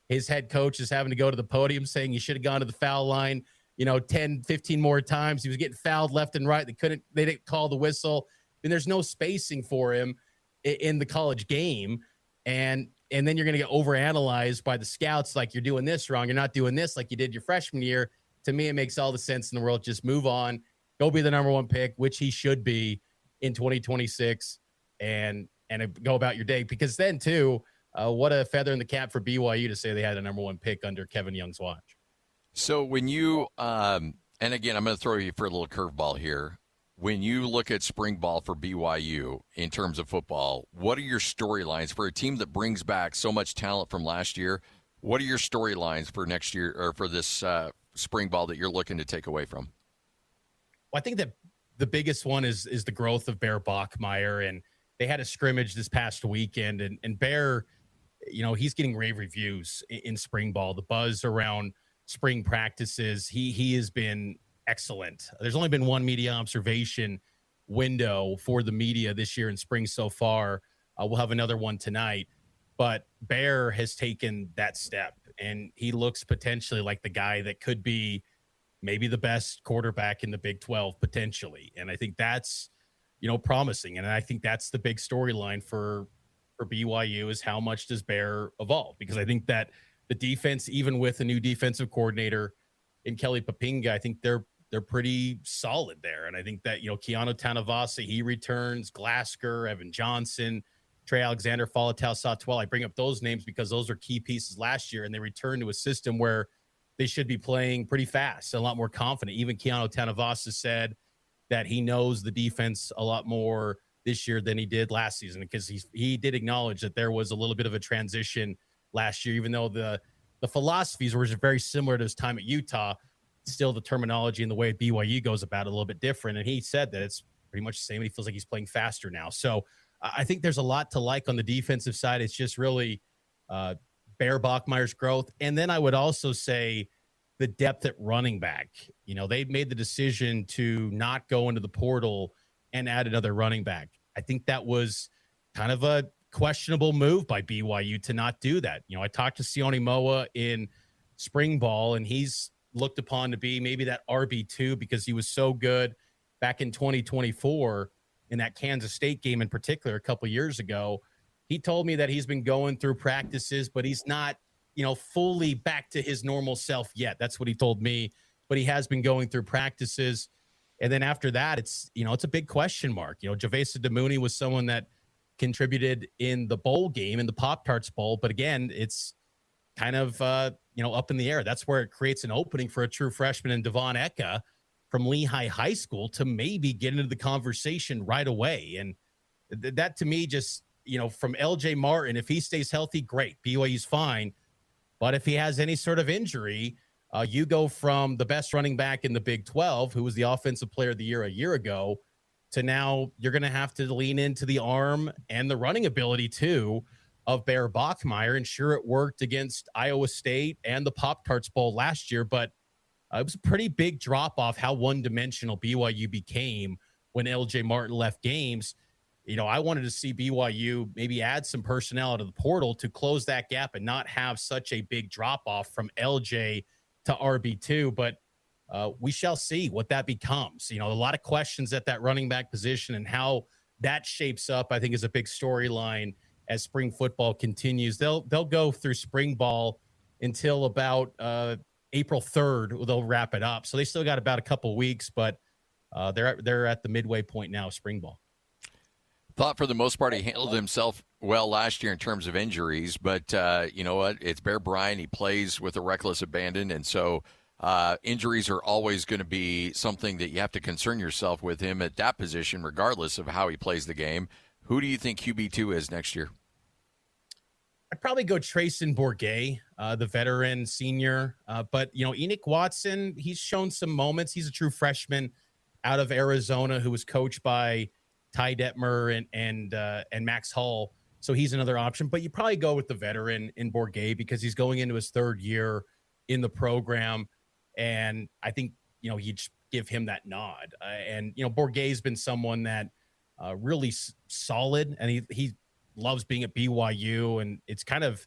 his head coach is having to go to the podium saying you should have gone to the foul line, 10, 15 more times. He was getting fouled left and right. They didn't call the whistle. And there's no spacing for him in the college game. And then you're going to get overanalyzed by the scouts like you're doing this wrong. You're not doing this like you did your freshman year. To me, it makes all the sense in the world. Just move on. Go be the number 1 pick, which he should be in 2026, and go about your day. Because then, too, what a feather in the cap for BYU to say they had a number 1 pick under Kevin Young's watch. So when you and again, I'm going to throw you for a little curveball here. When you look at spring ball for BYU in terms of football, what are your storylines for a team that brings back so much talent from last year? What are your storylines for next year or for this spring ball that you're looking to take away from? Well, I think that the biggest one is the growth of Bear Bachmeier, and they had a scrimmage this past weekend, and Bear, he's getting rave reviews in spring ball. The buzz around spring practices, he has been excellent. There's only been one media observation window for the media this year in spring so far. We'll have another one tonight. But Bear has taken that step, and he looks potentially like the guy that could be maybe the best quarterback in the Big 12 potentially. And I think that's, promising. And I think that's the big storyline for BYU is how much does Bear evolve? Because I think that the defense, even with a new defensive coordinator in Kelly Papinga, I think they're pretty solid there. And I think that, Keanu Tanavasa, he returns, Glasker, Evan Johnson, Trey Alexander, Falatau Satwell. I bring up those names because those are key pieces last year, and they return to a system where they should be playing pretty fast, a lot more confident. Even Keanu Tanavasa said that he knows the defense a lot more this year than he did last season, because he did acknowledge that there was a little bit of a transition last year, even though the philosophies were very similar to his time at Utah. Still, the terminology and the way BYU goes about it a little bit different. And he said that it's pretty much the same. He feels like he's playing faster now. So I think there's a lot to like on the defensive side. It's just really Bear Bachmeier's growth. And then I would also say the depth at running back. They made the decision to not go into the portal and add another running back. I think that was kind of a questionable move by BYU to not do that. I talked to Sione Moa in spring ball, and he's looked upon to be maybe that RB2 because he was so good back in 2024 in that Kansas State game in particular a couple years ago. He told me that he's been going through practices, but he's not, fully back to his normal self yet. That's what he told me, but he has been going through practices. And then after that, it's a big question mark. Javesa Demooney was someone that contributed in the bowl game, in the Pop-Tarts Bowl. But again, it's kind of, up in the air. That's where it creates an opening for a true freshman in Devon Eka from Lehigh High School to maybe get into the conversation right away. And that to me just, from LJ Martin, if he stays healthy, great. BYU's fine. But if he has any sort of injury, you go from the best running back in the Big 12, who was the offensive player of the year a year ago, to now you're going to have to lean into the arm and the running ability too of Bear Bachmeier. And sure, it worked against Iowa State and the Pop-Tarts Bowl last year, but it was a pretty big drop-off how one-dimensional BYU became when LJ Martin left games. I wanted to see BYU maybe add some personnel out of the portal to close that gap and not have such a big drop-off from LJ to RB2, but we shall see what that becomes. A lot of questions at that running back position, and how that shapes up, I think, is a big storyline as spring football continues. They'll go through spring ball until about April 3rd. They'll wrap it up. So they still got about a couple weeks, but they're at the midway point now of spring ball. Thought for the most part he handled himself well last year in terms of injuries, but you know what? It's Bear Bryant. He plays with a reckless abandon, and so injuries are always going to be something that you have to concern yourself with him at that position, regardless of how he plays the game. Who do you think QB2 is next year? I'd probably go Trayson Bourget, the veteran senior. But, Enoch Watson, he's shown some moments. He's a true freshman out of Arizona who was coached by Ty Detmer and Max Hull. So he's another option. But you probably go with the veteran in Bourget because he's going into his third year in the program. And I think, you just give him that nod. Bourget's been someone that really solid, and he loves being at BYU. And it's kind of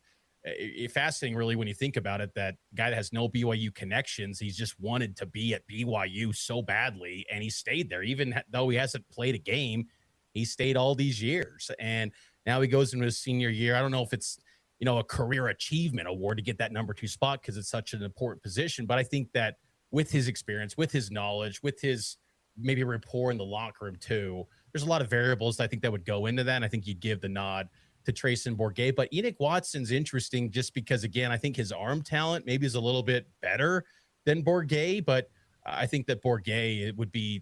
fascinating, really, when you think about it, that guy that has no BYU connections, he's just wanted to be at BYU so badly, and he stayed there. Even though he hasn't played a game, he stayed all these years. And now he goes into his senior year. I don't know if it's, a career achievement award to get that number 2 spot because it's such an important position. But I think that with his experience, with his knowledge, with his maybe rapport in the locker room too, there's a lot of variables I think that would go into that. And I think you'd give the nod to Trayson Bourget. But Enoch Watson's interesting just because, again, I think his arm talent maybe is a little bit better than Bourget. But I think that Bourget would be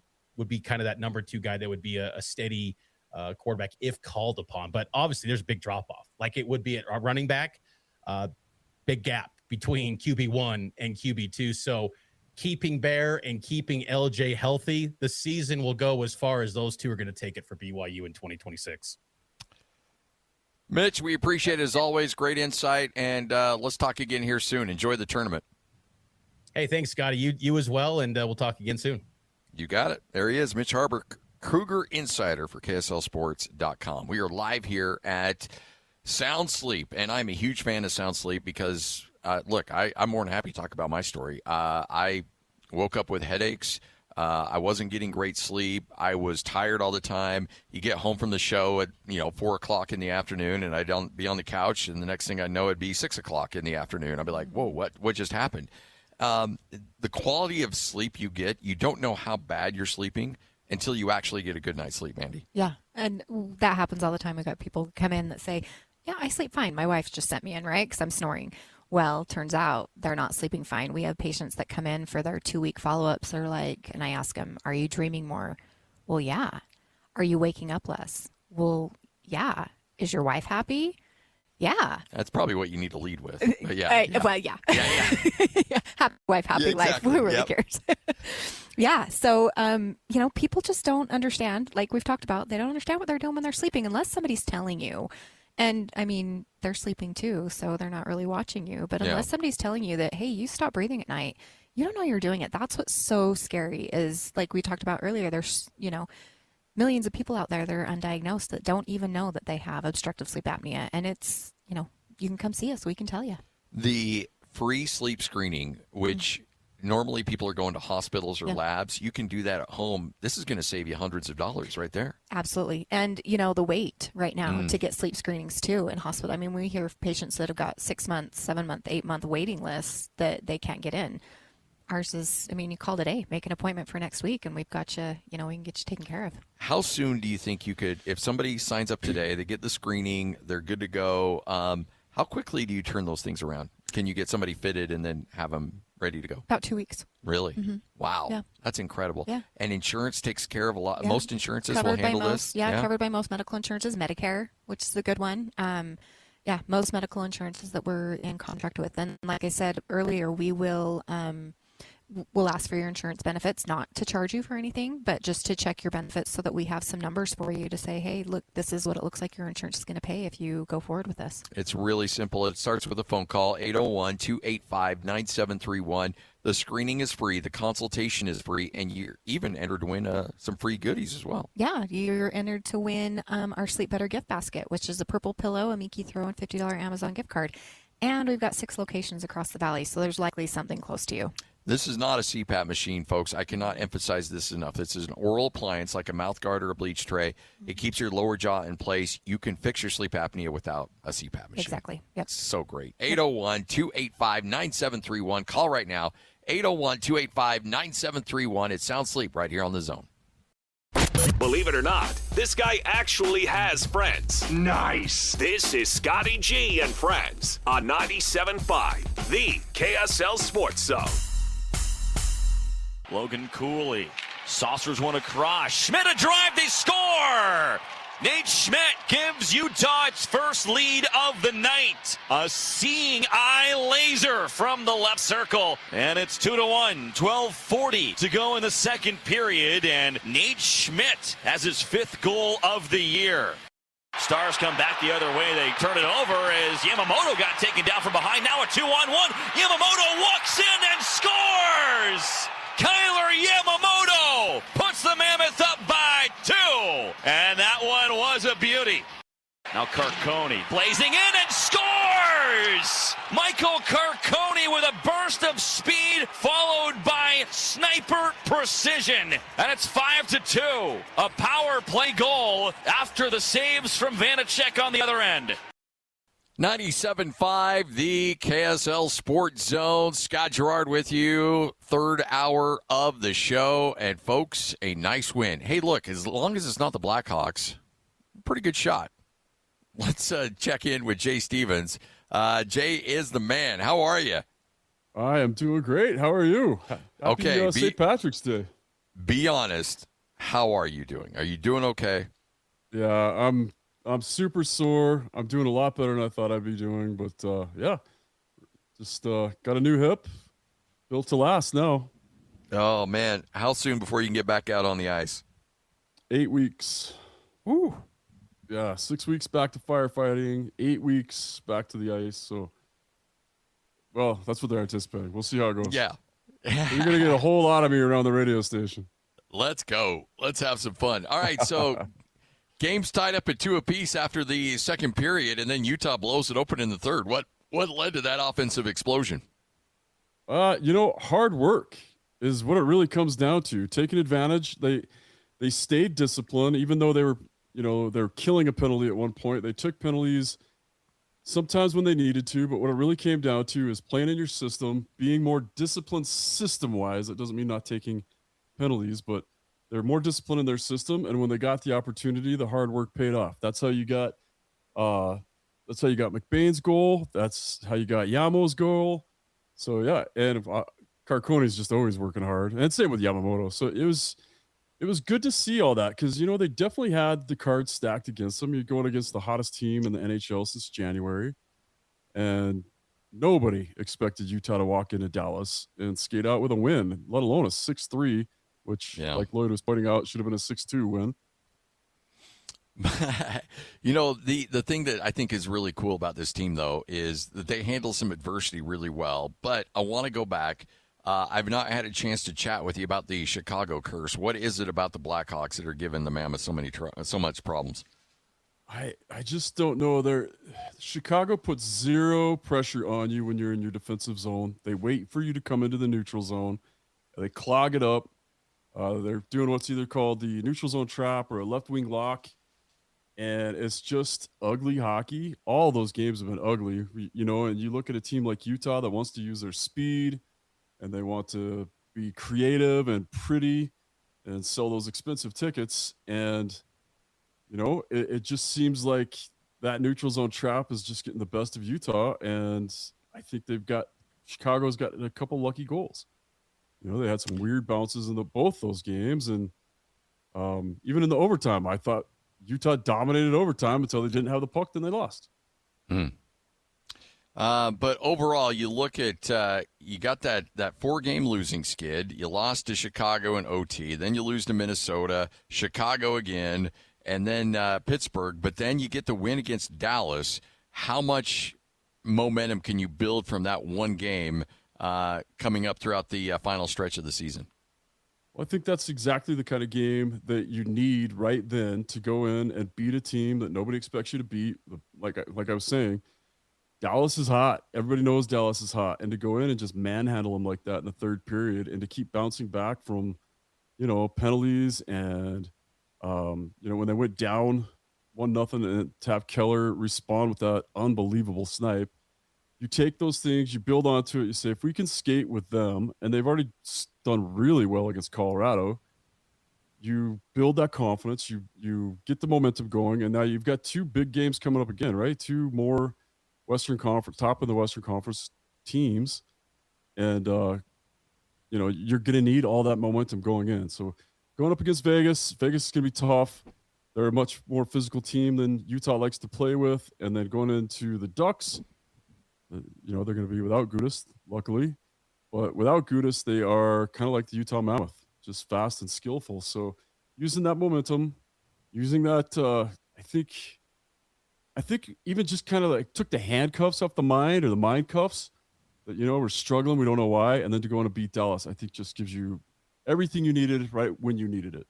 kind of that number 2 guy that would be a steady quarterback if called upon. But obviously there's a big drop-off. Like it would be at running back, big gap between QB1 and QB2. So keeping Bear and keeping LJ healthy, the season will go as far as those two are going to take it for BYU in 2026. Mitch, we appreciate it as always. Great insight, and let's talk again here soon. Enjoy the tournament. Hey, thanks, Scotty. You as well, and we'll talk again soon. You got it. There he is, Mitch Harper, Cougar Insider for KSLSports.com. We are live here at Sound Sleep, and I'm a huge fan of Sound Sleep because, look, I'm more than happy to talk about my story. I woke up with headaches. I wasn't getting great sleep. I was tired all the time. You get home from the show at 4 o'clock in the afternoon, and I'd be on the couch, and the next thing I know, it'd be 6 o'clock in the afternoon. I'd be like, whoa, what just happened? The quality of sleep you get, you don't know how bad you're sleeping until you actually get a good night's sleep, Mandy. Yeah, and that happens all the time. We've got people come in that say, yeah, I sleep fine. My wife just sent me in, right, because I'm snoring. Well, turns out they're not sleeping fine. We have patients that come in for their 2-week follow-ups. They're like, and I ask them, are you dreaming more? Well, yeah. Are you waking up less? Well, yeah. Is your wife happy? Yeah. That's probably what you need to lead with. But yeah. Well, yeah. Yeah. Happy wife, happy life. Who really cares? Yeah. So, people just don't understand. Like we've talked about, they don't understand what they're doing when they're sleeping unless somebody's telling you. And, I mean, they're sleeping too, so they're not really watching you. But unless somebody's telling you that, hey, you stop breathing at night, you don't know you're doing it. That's what's so scary is, like we talked about earlier, there's, millions of people out there that are undiagnosed that don't even know that they have obstructive sleep apnea. And it's, you can come see us. We can tell you. The free sleep screening, which normally people are going to hospitals or labs, you can do that at home. This is going to save you hundreds of dollars right there. Absolutely. And, the wait right now to get sleep screenings too in hospital. I mean, we hear of patients that have got 6 months, 7 month, 8 month waiting lists that they can't get in. Ours is, you call today, make an appointment for next week, and we've got you, we can get you taken care of. How soon do you think you could, if somebody signs up today, they get the screening, they're good to go, how quickly do you turn those things around? Can you get somebody fitted and then have them ready to go? About 2 weeks. Really? Mm-hmm. Wow. Yeah. That's incredible. Yeah. And insurance takes care of a lot. Yeah. Most insurances covered will handle by this. Yeah, covered by most medical insurances. Medicare, which is a good one. Most medical insurances that we're in contract with. And like I said earlier, we'll ask for your insurance benefits, not to charge you for anything, but just to check your benefits so that we have some numbers for you to say, hey, look, this is what it looks like your insurance is going to pay if you go forward with this. It's really simple. It starts with a phone call, 801-285-9731. The screening is free. The consultation is free. And you're even entered to win some free goodies as well. Yeah, you're entered to win our Sleep Better gift basket, which is a purple pillow, a Miki throw, and $50 Amazon gift card. And we've got 6 locations across the valley, so there's likely something close to you. This is not a CPAP machine, folks. I cannot emphasize this enough. This is an oral appliance like a mouth guard or a bleach tray. It keeps your lower jaw in place. You can fix your sleep apnea without a CPAP machine. Exactly. Yep. It's so great. 801-285-9731. Call right now. 801-285-9731. It Sound Sleep right here on The Zone. Believe it or not, this guy actually has friends. Nice. This is Scotty G and Friends on 97.5, the KSL Sports Zone. Logan Cooley. Saucers one across. Schmidt a drive. They score. Nate Schmidt gives Utah its first lead of the night. A seeing eye laser from the left circle. And it's 2-1. 12:40 to go in the second period. And Nate Schmidt has his 5th goal of the year. Stars come back the other way. They turn it over as Yamamoto got taken down from behind. Now a 2-on-1. Yamamoto walks in and scores. Kyler Yamamoto puts the Mammoth up by 2. And that one was a beauty. Now Carcone blazing in and scores! Michael Carcone with a burst of speed followed by sniper precision. And it's 5-2. A power play goal after the saves from Vanacek on the other end. 97.5, the KSL Sports Zone. Scott Jerrod with you, 3rd hour of the show. And, folks, a nice win. Hey, look, as long as it's not the Blackhawks, pretty good shot. Let's check in with Jay Stevens. Jay is the man. How are you? I am doing great. How are you? Happy St. Patrick's Day. Be honest. How are you doing? Are you doing okay? Yeah, I'm super sore. I'm doing a lot better than I thought I'd be doing, but just got a new hip, built to last now. Oh man, how soon before you can get back out on the ice? 8 weeks. Woo. Yeah, 6 weeks back to firefighting, 8 weeks back to the ice. So, well, that's what they're anticipating. We'll see how it goes. Yeah. You're going to get a whole lot of me around the radio station. Let's go. Let's have some fun. All right, so game's tied up at 2 apiece after the second period, and then Utah blows it open in the third. What led to that offensive explosion? Hard work is what it really comes down to. Taking advantage. They stayed disciplined, even though they were killing a penalty at one point. They took penalties sometimes when they needed to, but what it really came down to is playing in your system, being more disciplined system-wise. That doesn't mean not taking penalties, but they're more disciplined in their system, and when they got the opportunity, the hard work paid off. That's how you got McBain's goal. That's how you got Yamo's goal. So yeah, and Carcone's just always working hard, and same with Yamamoto. So it was good to see all that, because they definitely had the cards stacked against them. You're going against the hottest team in the NHL since January, and nobody expected Utah to walk into Dallas and skate out with a win, let alone a 6-3, which, like Lloyd was pointing out, should have been a 6-2 win. The thing that I think is really cool about this team, though, is that they handle some adversity really well. But I want to go back. I've not had a chance to chat with you about the Chicago curse. What is it about the Blackhawks that are giving the Mammoth so much problems? I just don't know. Chicago puts zero pressure on you when you're in your defensive zone. They wait for you to come into the neutral zone. They clog it up. They're doing what's either called the neutral zone trap or a left wing lock. And it's just ugly hockey. All those games have been ugly, and you look at a team like Utah that wants to use their speed and they want to be creative and pretty and sell those expensive tickets. And, it just seems like that neutral zone trap is just getting the best of Utah. And I think Chicago's got a couple lucky goals. They had some weird bounces in both those games. And even in the overtime, I thought Utah dominated overtime until they didn't have the puck, then they lost. But overall, you look at you got that 4-game losing skid. You lost to Chicago in OT. Then you lose to Minnesota, Chicago again, and then Pittsburgh. But then you get the win against Dallas. How much momentum can you build from that one game coming up throughout the final stretch of the season? Well, I think that's exactly the kind of game that you need right then to go in and beat a team that nobody expects you to beat. Like I was saying, Dallas is hot. Everybody knows Dallas is hot. And to go in and just manhandle them like that in the third period and to keep bouncing back from, penalties and, when they went down 1-0 and to have Keller respond with that unbelievable snipe, you take those things, you build onto it. You say, if we can skate with them, and they've already done really well against Colorado, you build that confidence, you get the momentum going, and now you've got 2 big games coming up again, right? 2 more Western Conference, top of the Western Conference teams, and you're going to need all that momentum going in. So going up against Vegas is going to be tough. They're a much more physical team than Utah likes to play with, and then going into the Ducks, they're going to be without Gudas, luckily. But without Gudas, they are kind of like the Utah Mammoth, just fast and skillful. So using that momentum, using that, I think even just kind of like took the handcuffs off the mind, or the mind cuffs that, we're struggling, we don't know why. And then to go in and beat Dallas, I think just gives you everything you needed right when you needed it.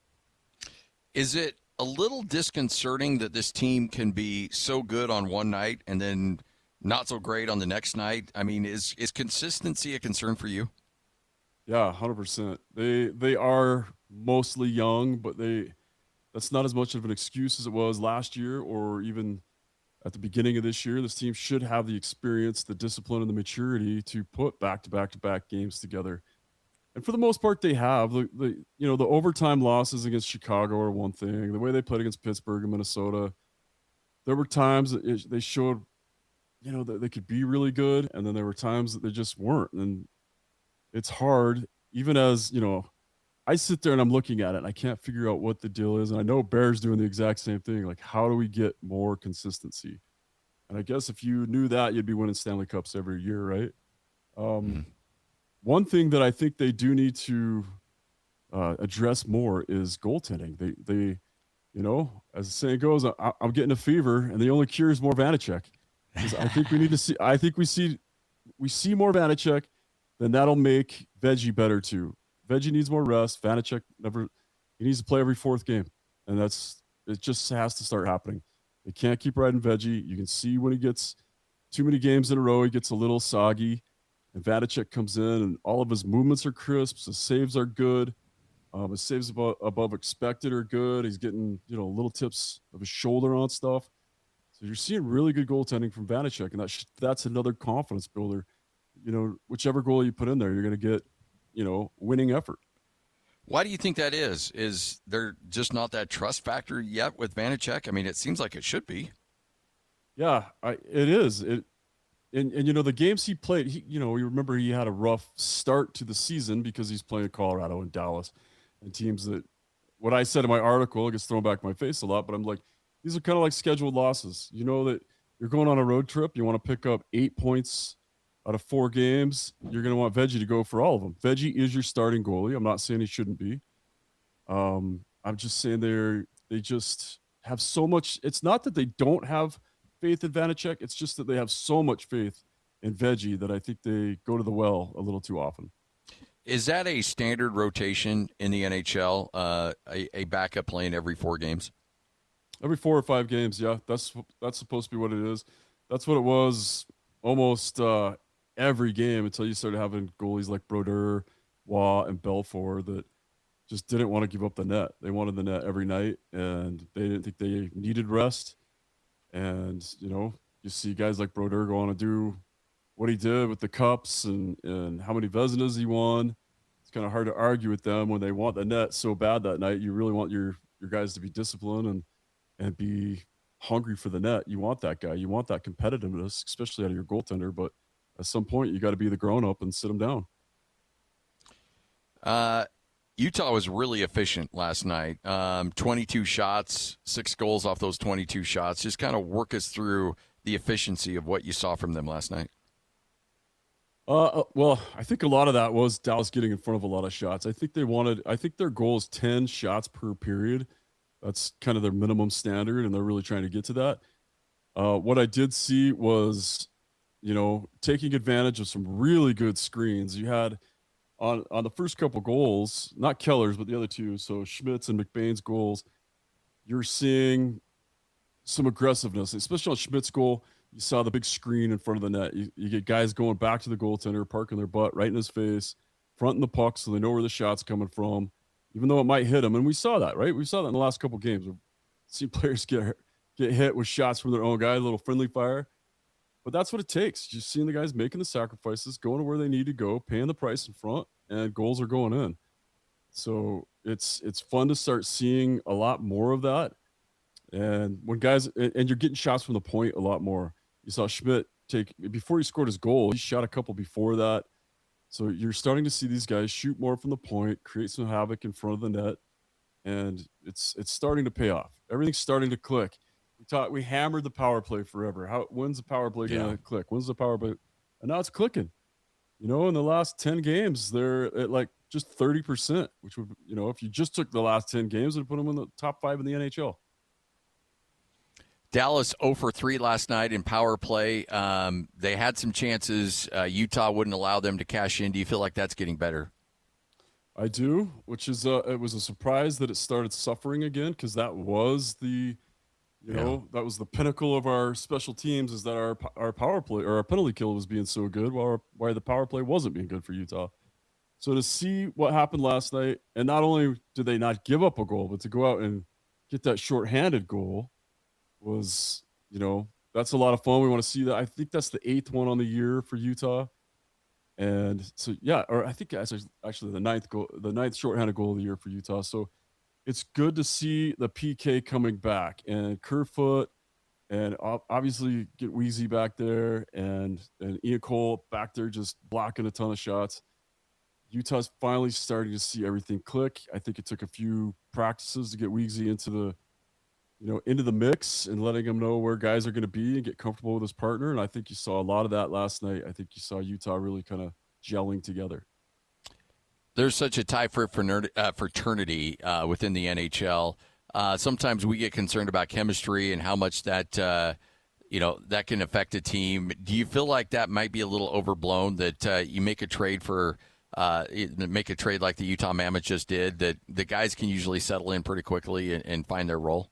Is it a little disconcerting that this team can be so good on one night and then not so great on the next night? I mean, is consistency a concern for you? Yeah, 100%. They are mostly young, but that's not as much of an excuse as it was last year or even at the beginning of this year. This team should have the experience, the discipline, and the maturity to put back-to-back games together. And for the most part, they have. The overtime losses against Chicago are one thing. The way they played against Pittsburgh and Minnesota, there were times that they showed that they could be really good, and then there were times that they just weren't. And it's hard, even as, I sit there and I'm looking at it and I can't figure out what the deal is. And I know Bear's doing the exact same thing. Like, how do we get more consistency? And I guess if you knew that, you'd be winning Stanley Cups every year, right? One thing that I think they do need to address more is goaltending. They as the saying goes, I'm getting a fever, and the only cure is more Vanacek. I think we need to see. I think we see more Vanacek, then that'll make Veggie better too. Veggie needs more rest. Vanacek he needs to play every fourth game. And it just has to start happening. They can't keep riding Veggie. You can see when he gets too many games in a row, he gets a little soggy. And Vanacek comes in, and all of his movements are crisp. His saves are good. His saves above expected are good. He's getting, little tips of his shoulder on stuff. So you're seeing really good goaltending from Vanacek, and that's another confidence builder. Whichever goal you put in there, you're going to get, winning effort. Why do you think that is? Is there just not that trust factor yet with Vanacek? I mean, it seems like it should be. Yeah, it is. And the games he played, we remember he had a rough start to the season because he's playing Colorado and Dallas and teams that, what I said in my article, it gets thrown back in my face a lot, but I'm like, these are kind of like scheduled losses. You know that you're going on a road trip, you want to pick up 8 points out of 4 games, you're going to want Veggie to go for all of them. Veggie is your starting goalie. I'm not saying he shouldn't be. I'm just saying they just have so much. It's not that they don't have faith in Vanacek. It's just that they have so much faith in Veggie that I think they go to the well a little too often. Is that a standard rotation in the NHL, a backup playing every 4 games? Every 4 or 5 games, yeah. That's supposed to be what it is. That's what it was almost every game until you started having goalies like Brodeur, Waugh, and Belfour that just didn't want to give up the net. They wanted the net every night, and they didn't think they needed rest. And, you see guys like Brodeur go on to do what he did with the cups and how many Vezinas he won. It's kind of hard to argue with them when they want the net so bad that night. You really want your guys to be disciplined and be hungry for the net. You want that guy. You want that competitiveness, especially out of your goaltender. But at some point, you got to be the grown-up and sit him down. Utah was really efficient last night. 22 shots, 6 goals off those 22 shots. Just kind of work us through the efficiency of what you saw from them last night. Well, I think a lot of that was Dallas getting in front of a lot of shots. I think their goal is 10 shots per period. That's kind of their minimum standard, and they're really trying to get to that. What I did see was, taking advantage of some really good screens. You had on the first couple goals, not Keller's, but the other 2, so Schmidt's and McBain's goals, you're seeing some aggressiveness, especially on Schmidt's goal. You saw the big screen in front of the net. You get guys going back to the goaltender, parking their butt right in his face, fronting the puck so they know where the shot's coming from, even though it might hit them. And we saw that, right? We saw that in the last couple games. We've seen players get hit with shots from their own guy, a little friendly fire. But that's what it takes. Just seeing the guys making the sacrifices, going to where they need to go, paying the price in front, and goals are going in. So it's fun to start seeing a lot more of that. And when guys, and you're getting shots from the point a lot more. You saw Schmidt before he scored his goal, he shot a couple before that. So you're starting to see these guys shoot more from the point, create some havoc in front of the net, and it's starting to pay off. Everything's starting to click. We hammered the power play forever. When's the power play going to click? When's the power play? And now it's clicking. In the last 10 games, they're at like just 30%, which would, if you just took the last 10 games and put them in the top 5 in the NHL. Dallas 0 for 3 last night in power play. They had some chances. Utah wouldn't allow them to cash in. Do you feel like that's getting better? I do, which is it was a surprise that it started suffering again, because that was the that was the pinnacle of our special teams, is that our power play or our penalty kill was being so good, while the power play wasn't being good for Utah. So to see what happened last night, and not only did they not give up a goal, but to go out and get that shorthanded goal was, that's a lot of fun. We want to see that. I think that's the 8th one on the year for Utah. And so, or I think actually the 9th shorthanded goal of the year for Utah. So it's good to see the PK coming back, and Kerfoot, and obviously get Weezy back there, and Ian Cole back there just blocking a ton of shots. Utah's finally starting to see everything click. I think it took a few practices to get Weezy into the mix and letting him know where guys are going to be and get comfortable with his partner. And I think you saw a lot of that last night. I think you saw Utah really kind of gelling together. There's such a tie for fraternity within the NHL. Sometimes we get concerned about chemistry and how much that that can affect a team. Do you feel like that might be a little overblown, that you make a trade like the Utah Mammoth just did, that the guys can usually settle in pretty quickly and find their role?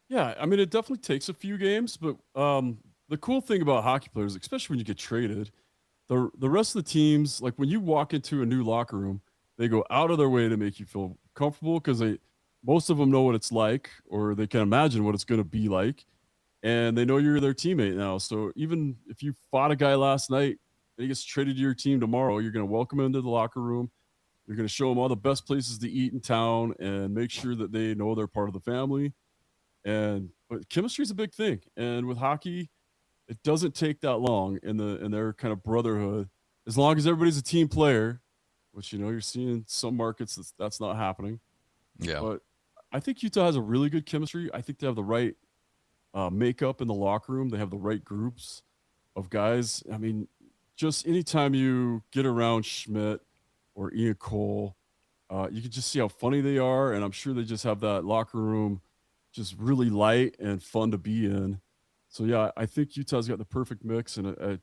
Yeah, I mean, it definitely takes a few games, but the cool thing about hockey players, especially when you get traded, the rest of the teams, like when you walk into a new locker room, they go out of their way to make you feel comfortable because most of them know what it's like, or they can imagine what it's going to be like, and they know you're their teammate now. So even if you fought a guy last night and he gets traded to your team tomorrow, you're going to welcome him into the locker room. You're going to show them all the best places to eat in town and make sure that they know they're part of the family. But chemistry is a big thing, and with hockey, it doesn't take that long in their kind of brotherhood, as long as everybody's a team player, which you're seeing some markets that's not happening. Yeah, but I think Utah has a really good chemistry. I think they have the right makeup in the locker room. They have the right groups of guys. I mean, just anytime you get around Schmidt or Ian Cole, you can just see how funny they are, and I'm sure they just have that locker room just really light and fun to be in. So yeah, I think Utah's got the perfect mix, and it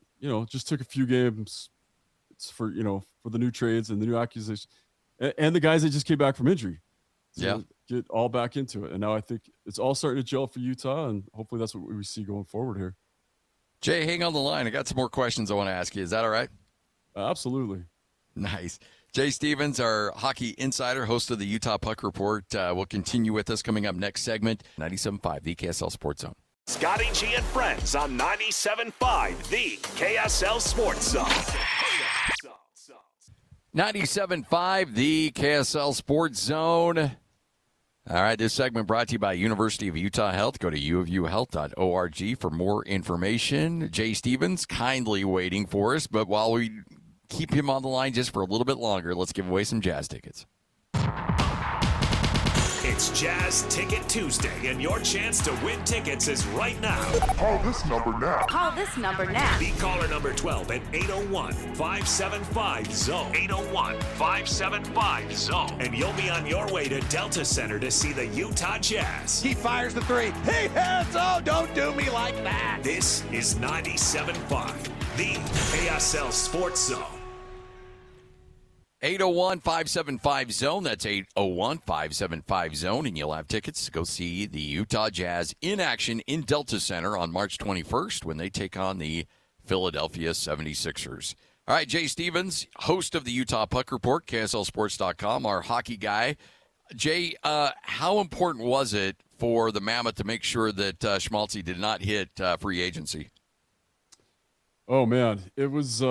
just took a few games. It's for the new trades and the new acquisitions, and the guys that just came back from injury. So get all back into it, and now I think it's all starting to gel for Utah, and hopefully that's what we see going forward here. Jay, hang on the line. I got some more questions I want to ask you. Is that all right? Absolutely. Nice. Jay Stevens, our hockey insider, host of the Utah Puck Report, will continue with us coming up next segment. 97.5, the KSL Sports Zone. Scotty G and Friends on 97.5, the KSL Sports Zone. 97.5, the KSL Sports Zone. All right, this segment brought to you by University of Utah Health. Go to uofuhealth.org for more information. Jay Stevens kindly waiting for us, but while we keep him on the line just for a little bit longer, let's give away some Jazz tickets. It's Jazz Ticket Tuesday, and your chance to win tickets is right now. Call this number now. Call this number now. Be caller number 12 at 801-575-ZONE. 801-575-ZONE. And you'll be on your way to Delta Center to see the Utah Jazz. He fires the three. He hits. Oh, don't do me like that. This is 97.5, the KSL Sports Zone. 801-575-ZONE. That's 801-575-ZONE. And you'll have tickets to go see the Utah Jazz in action in Delta Center on March 21st when they take on the Philadelphia 76ers. All right, Jay Stevens, host of the Utah Puck Report, KSLSports.com, our hockey guy. Jay, how important was it for the Mammoth to make sure that Schmaltzy did not hit free agency? Oh man, it was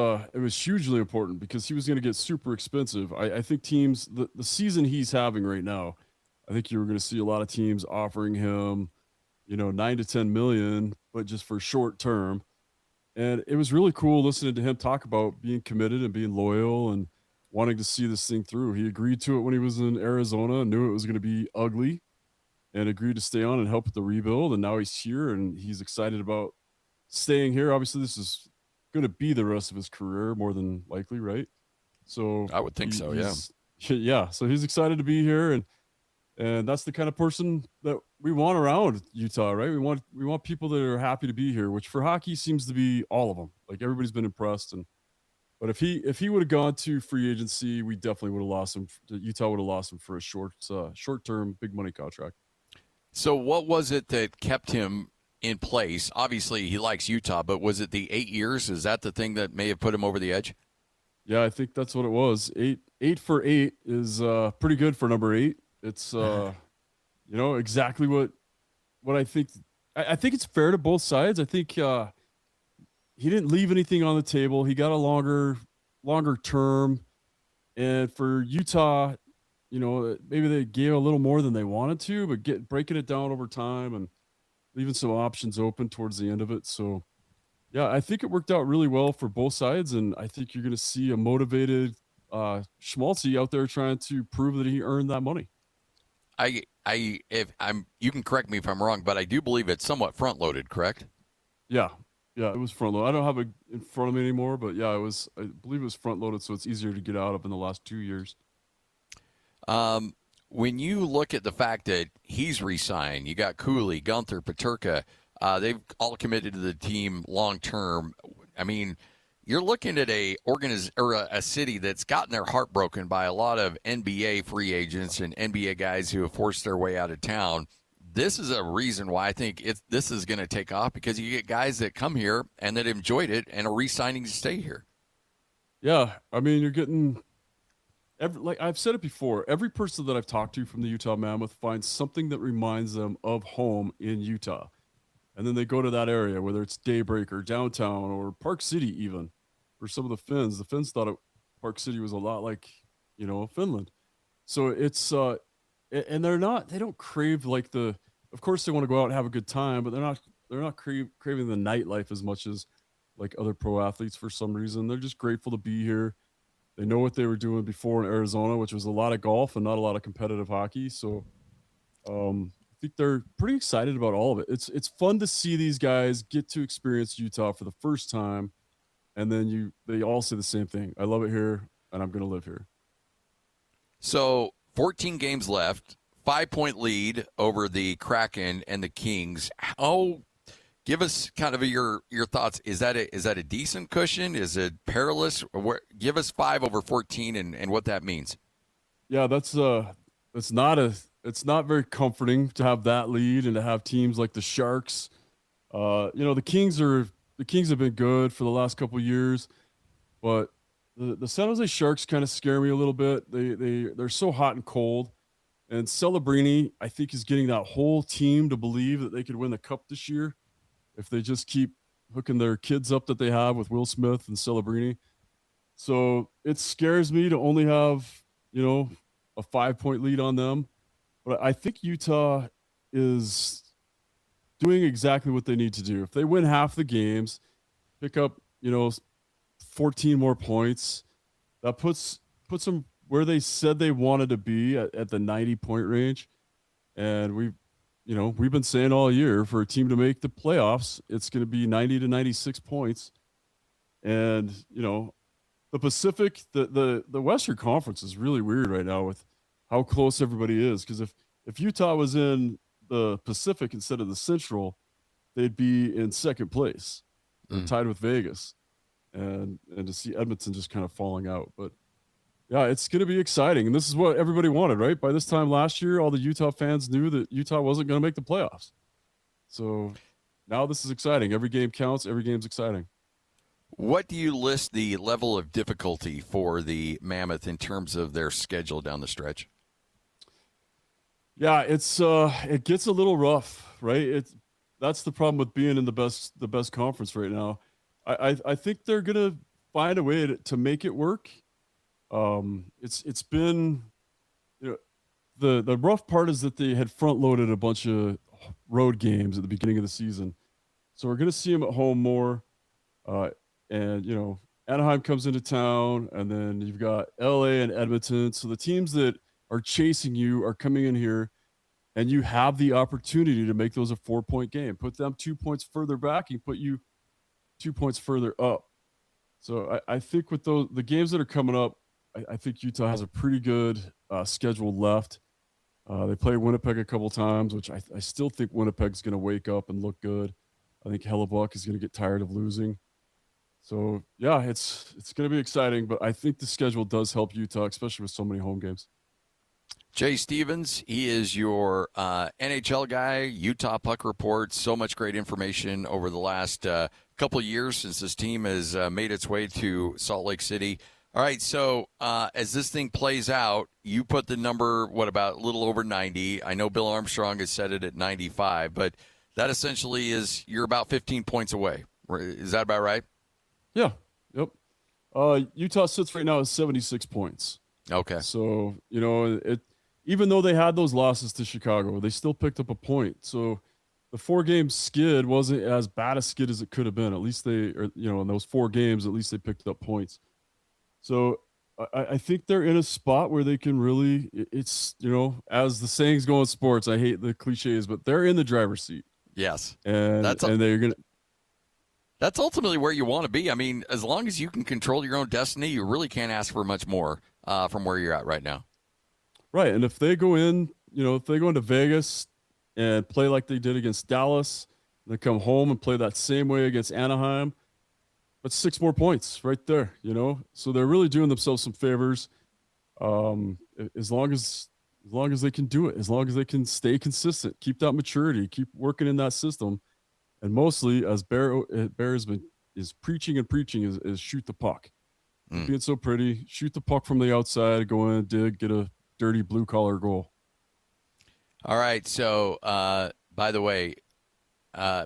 hugely important because he was going to get super expensive. I think teams, the season he's having right now, I think you were going to see a lot of teams offering him, 9 to 10 million, but just for short term. And it was really cool listening to him talk about being committed and being loyal and wanting to see this thing through. He agreed to it when he was in Arizona, knew it was going to be ugly, and agreed to stay on and help with the rebuild. And now he's here and he's excited about staying here. Obviously, this is going to be the rest of his career, more than likely, right? So I would think so, yeah. Yeah, so he's excited to be here, and that's the kind of person that we want around Utah, right? We want people that are happy to be here, which for hockey seems to be all of them. Like everybody's been impressed, but if he would have gone to free agency, we definitely would have lost him. Utah would have lost him for a short-term, big money contract. So what was it that kept him in place? Obviously, he likes Utah, but was it the 8 years? Is that the thing that may have put him over the edge? Yeah, I think that's what it was. Eight for 8 is pretty good for number 8. It's exactly what I think. I think it's fair to both sides. I think he didn't leave anything on the table. He got a longer term, and for Utah, maybe they gave a little more than they wanted to, but breaking it down over time and leaving some options open towards the end of it. So, yeah, I think it worked out really well for both sides, and I think you're going to see a motivated Schmaltzy out there trying to prove that he earned that money. You can correct me if I'm wrong, but I do believe it's somewhat front-loaded, correct? Yeah, it was front-loaded. I don't have it in front of me anymore, but yeah, I believe it was front-loaded, so it's easier to get out of in the last 2 years. When you look at the fact that he's re-signed, you got Cooley, Gunther, Peterka, They've all committed to the team long term. I mean, you're looking at a city that's gotten their heart broken by a lot of NBA free agents and NBA guys who have forced their way out of town. This is a reason why I think this is going to take off, because you get guys that come here and that enjoyed it and are re-signing to stay here. Yeah, I mean, you're getting like I've said it before, every person that I've talked to from the Utah Mammoth finds something that reminds them of home in Utah. And then they go to that area, whether it's Daybreak or downtown or Park City even. For some of the Finns, thought Park City was a lot like, Finland. So it's and they don't crave like of course they want to go out and have a good time, but they're not craving the nightlife as much as like other pro athletes for some reason. They're just grateful to be here. They know what they were doing before in Arizona, which was a lot of golf and not a lot of competitive hockey. So I think they're pretty excited about all of it. It's fun to see these guys get to experience Utah for the first time, and then they all say the same thing. I love it here, and I'm going to live here. So 14 games left, 5-point lead over the Kraken and the Kings. Give us kind of your thoughts. Is that a decent cushion? Is it perilous? Give us 5 over 14 and what that means. Yeah, it's not very comforting to have that lead and to have teams like the Sharks. The Kings have been good for the last couple of years, but the San Jose Sharks kind of scare me a little bit. They're so hot and cold, and Celebrini, I think, is getting that whole team to believe that they could win the cup this year if they just keep hooking their kids up that they have with Will Smith and Celebrini. So it scares me to only have, a 5-point lead on them. But I think Utah is doing exactly what they need to do. If they win half the games, pick up, 14 more points, that puts them where they said they wanted to be at the 90-point range. And we've been saying all year, for a team to make the playoffs, it's going to be 90 to 96 points. And, the Pacific, the Western Conference is really weird right now with how close everybody is. Because if Utah was in the Pacific instead of the Central, they'd be in second place, tied with Vegas. And to see Edmonton just kind of falling out. But yeah, it's going to be exciting. And this is what everybody wanted, right? By this time last year, all the Utah fans knew that Utah wasn't going to make the playoffs. So now this is exciting. Every game counts. Every game's exciting. What do you list the level of difficulty for the Mammoth in terms of their schedule down the stretch? Yeah, it gets a little rough, right? That's the problem with being in the best conference right now. I think they're gonna find a way to make it work. It's been, the rough part is that they had front loaded a bunch of road games at the beginning of the season, so we're gonna see them at home more. And Anaheim comes into town, and then you've got LA and Edmonton. So the teams that are chasing you are coming in here, and you have the opportunity to make those a 4-point game. Put them 2 points further back, and put you 2 points further up. So I think with the games that are coming up, I think Utah has a pretty good schedule left. They play Winnipeg a couple times, which I still think Winnipeg's going to wake up and look good. I think Hellebuck is going to get tired of losing. So yeah, it's going to be exciting, but I think the schedule does help Utah, especially with so many home games. Jay Stevens, he is your NHL guy, Utah Puck Report. So much great information over the last couple of years since this team has made its way to Salt Lake City. All right, so as this thing plays out, you put the number, about a little over 90. I know Bill Armstrong has set it at 95, but that essentially is you're about 15 points away. Is that about right? Yeah. Yep. Utah sits right now at 76 points. Okay. So, even though they had those losses to Chicago, they still picked up a point. So the 4-game skid wasn't as bad a skid as it could have been. At least in those 4 games, at least they picked up points. So I think they're in a spot where they can really, it's, as the sayings go in sports, I hate the cliches, but they're in the driver's seat. Yes. And they're going to. That's ultimately where you want to be. I mean, as long as you can control your own destiny, you really can't ask for much more from where you're at right now. Right. And if they go into Vegas and play like they did against Dallas, They come home and play that same way against Anaheim. That's 6 more points right there, you know? So they're really doing themselves some favors. As long as they can do it, as long as they can stay consistent, keep that maturity, keep working in that system. And mostly, as Bear is preaching and preaching, is shoot the puck. Being so pretty, shoot the puck from the outside, go in, dig, get a dirty blue-collar goal. All right, so by the way,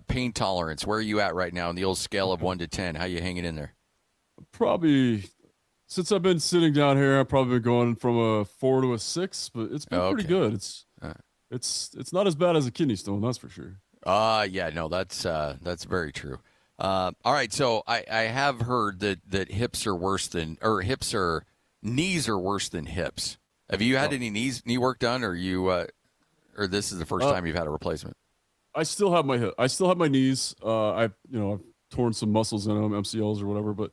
pain tolerance, where are you at right now on the old scale of 1 to 10? How you hanging in there? Probably, since I've been sitting down here, I've probably been going from a 4 to a 6, but it's been pretty good. It's not as bad as a kidney stone, that's for sure. Yeah, no, that's very true. All right, so I have heard that hips are worse than, or knees are worse than hips. Have you had any knee work done, or or this is the first time you've had a replacement? I still have my hip. I still have my knees. I've torn some muscles in them, MCLs or whatever. But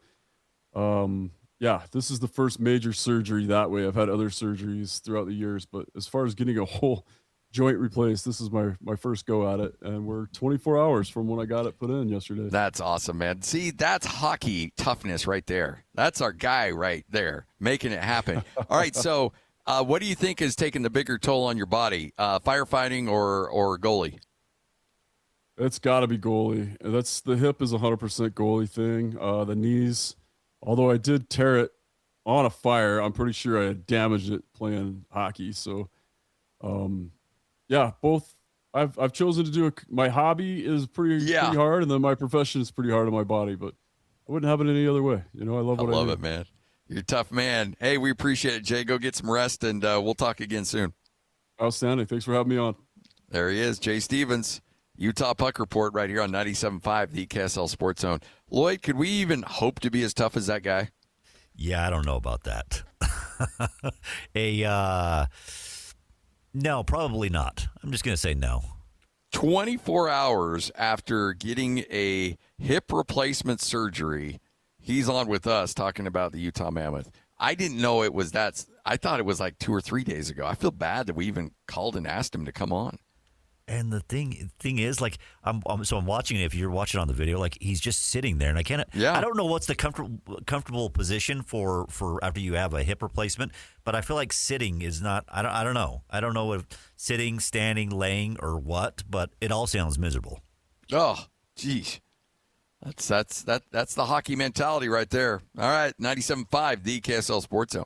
yeah, this is the first major surgery that way. I've had other surgeries throughout the years, but as far as getting a whole joint replaced, this is my first go at it, and we're 24 hours from when I got it put in yesterday. That's awesome, man. See, that's hockey toughness right there. That's our guy right there making it happen. All right, so what do you think is taking the bigger toll on your body, firefighting or goalie? It's got to be goalie. That's the hip is 100% goalie thing. The knees, although I did tear it on a fire, I'm pretty sure I had damaged it playing hockey. So, yeah, both. I've chosen to do my hobby is pretty hard, and then my profession is pretty hard on my body. But I wouldn't have it any other way. You know, I love what I do. It, man. You're a tough man. Hey, we appreciate it, Jay. Go get some rest, and we'll talk again soon. Outstanding. Thanks for having me on. There he is, Jay Stevens. Utah Puck Report right here on 97.5, the KSL Sports Zone. Lloyd, could we even hope to be as tough as that guy? Yeah, I don't know about that. No, probably not. I'm just going to say no. 24 hours after getting a hip replacement surgery, he's on with us talking about the Utah Mammoth. I didn't know it was that. I thought it was like 2 or 3 days ago. I feel bad that we even called and asked him to come on. And the thing is, like, I'm watching it. If you're watching on the video, like, he's just sitting there, and I can't. Yeah. I don't know what's the comfortable position for after you have a hip replacement, but I feel like sitting is not. I don't know. I don't know if sitting, standing, laying, or what, but it all sounds miserable. Oh, geez. That's the hockey mentality right there. All right, 97.5, the KSL Sports Zone.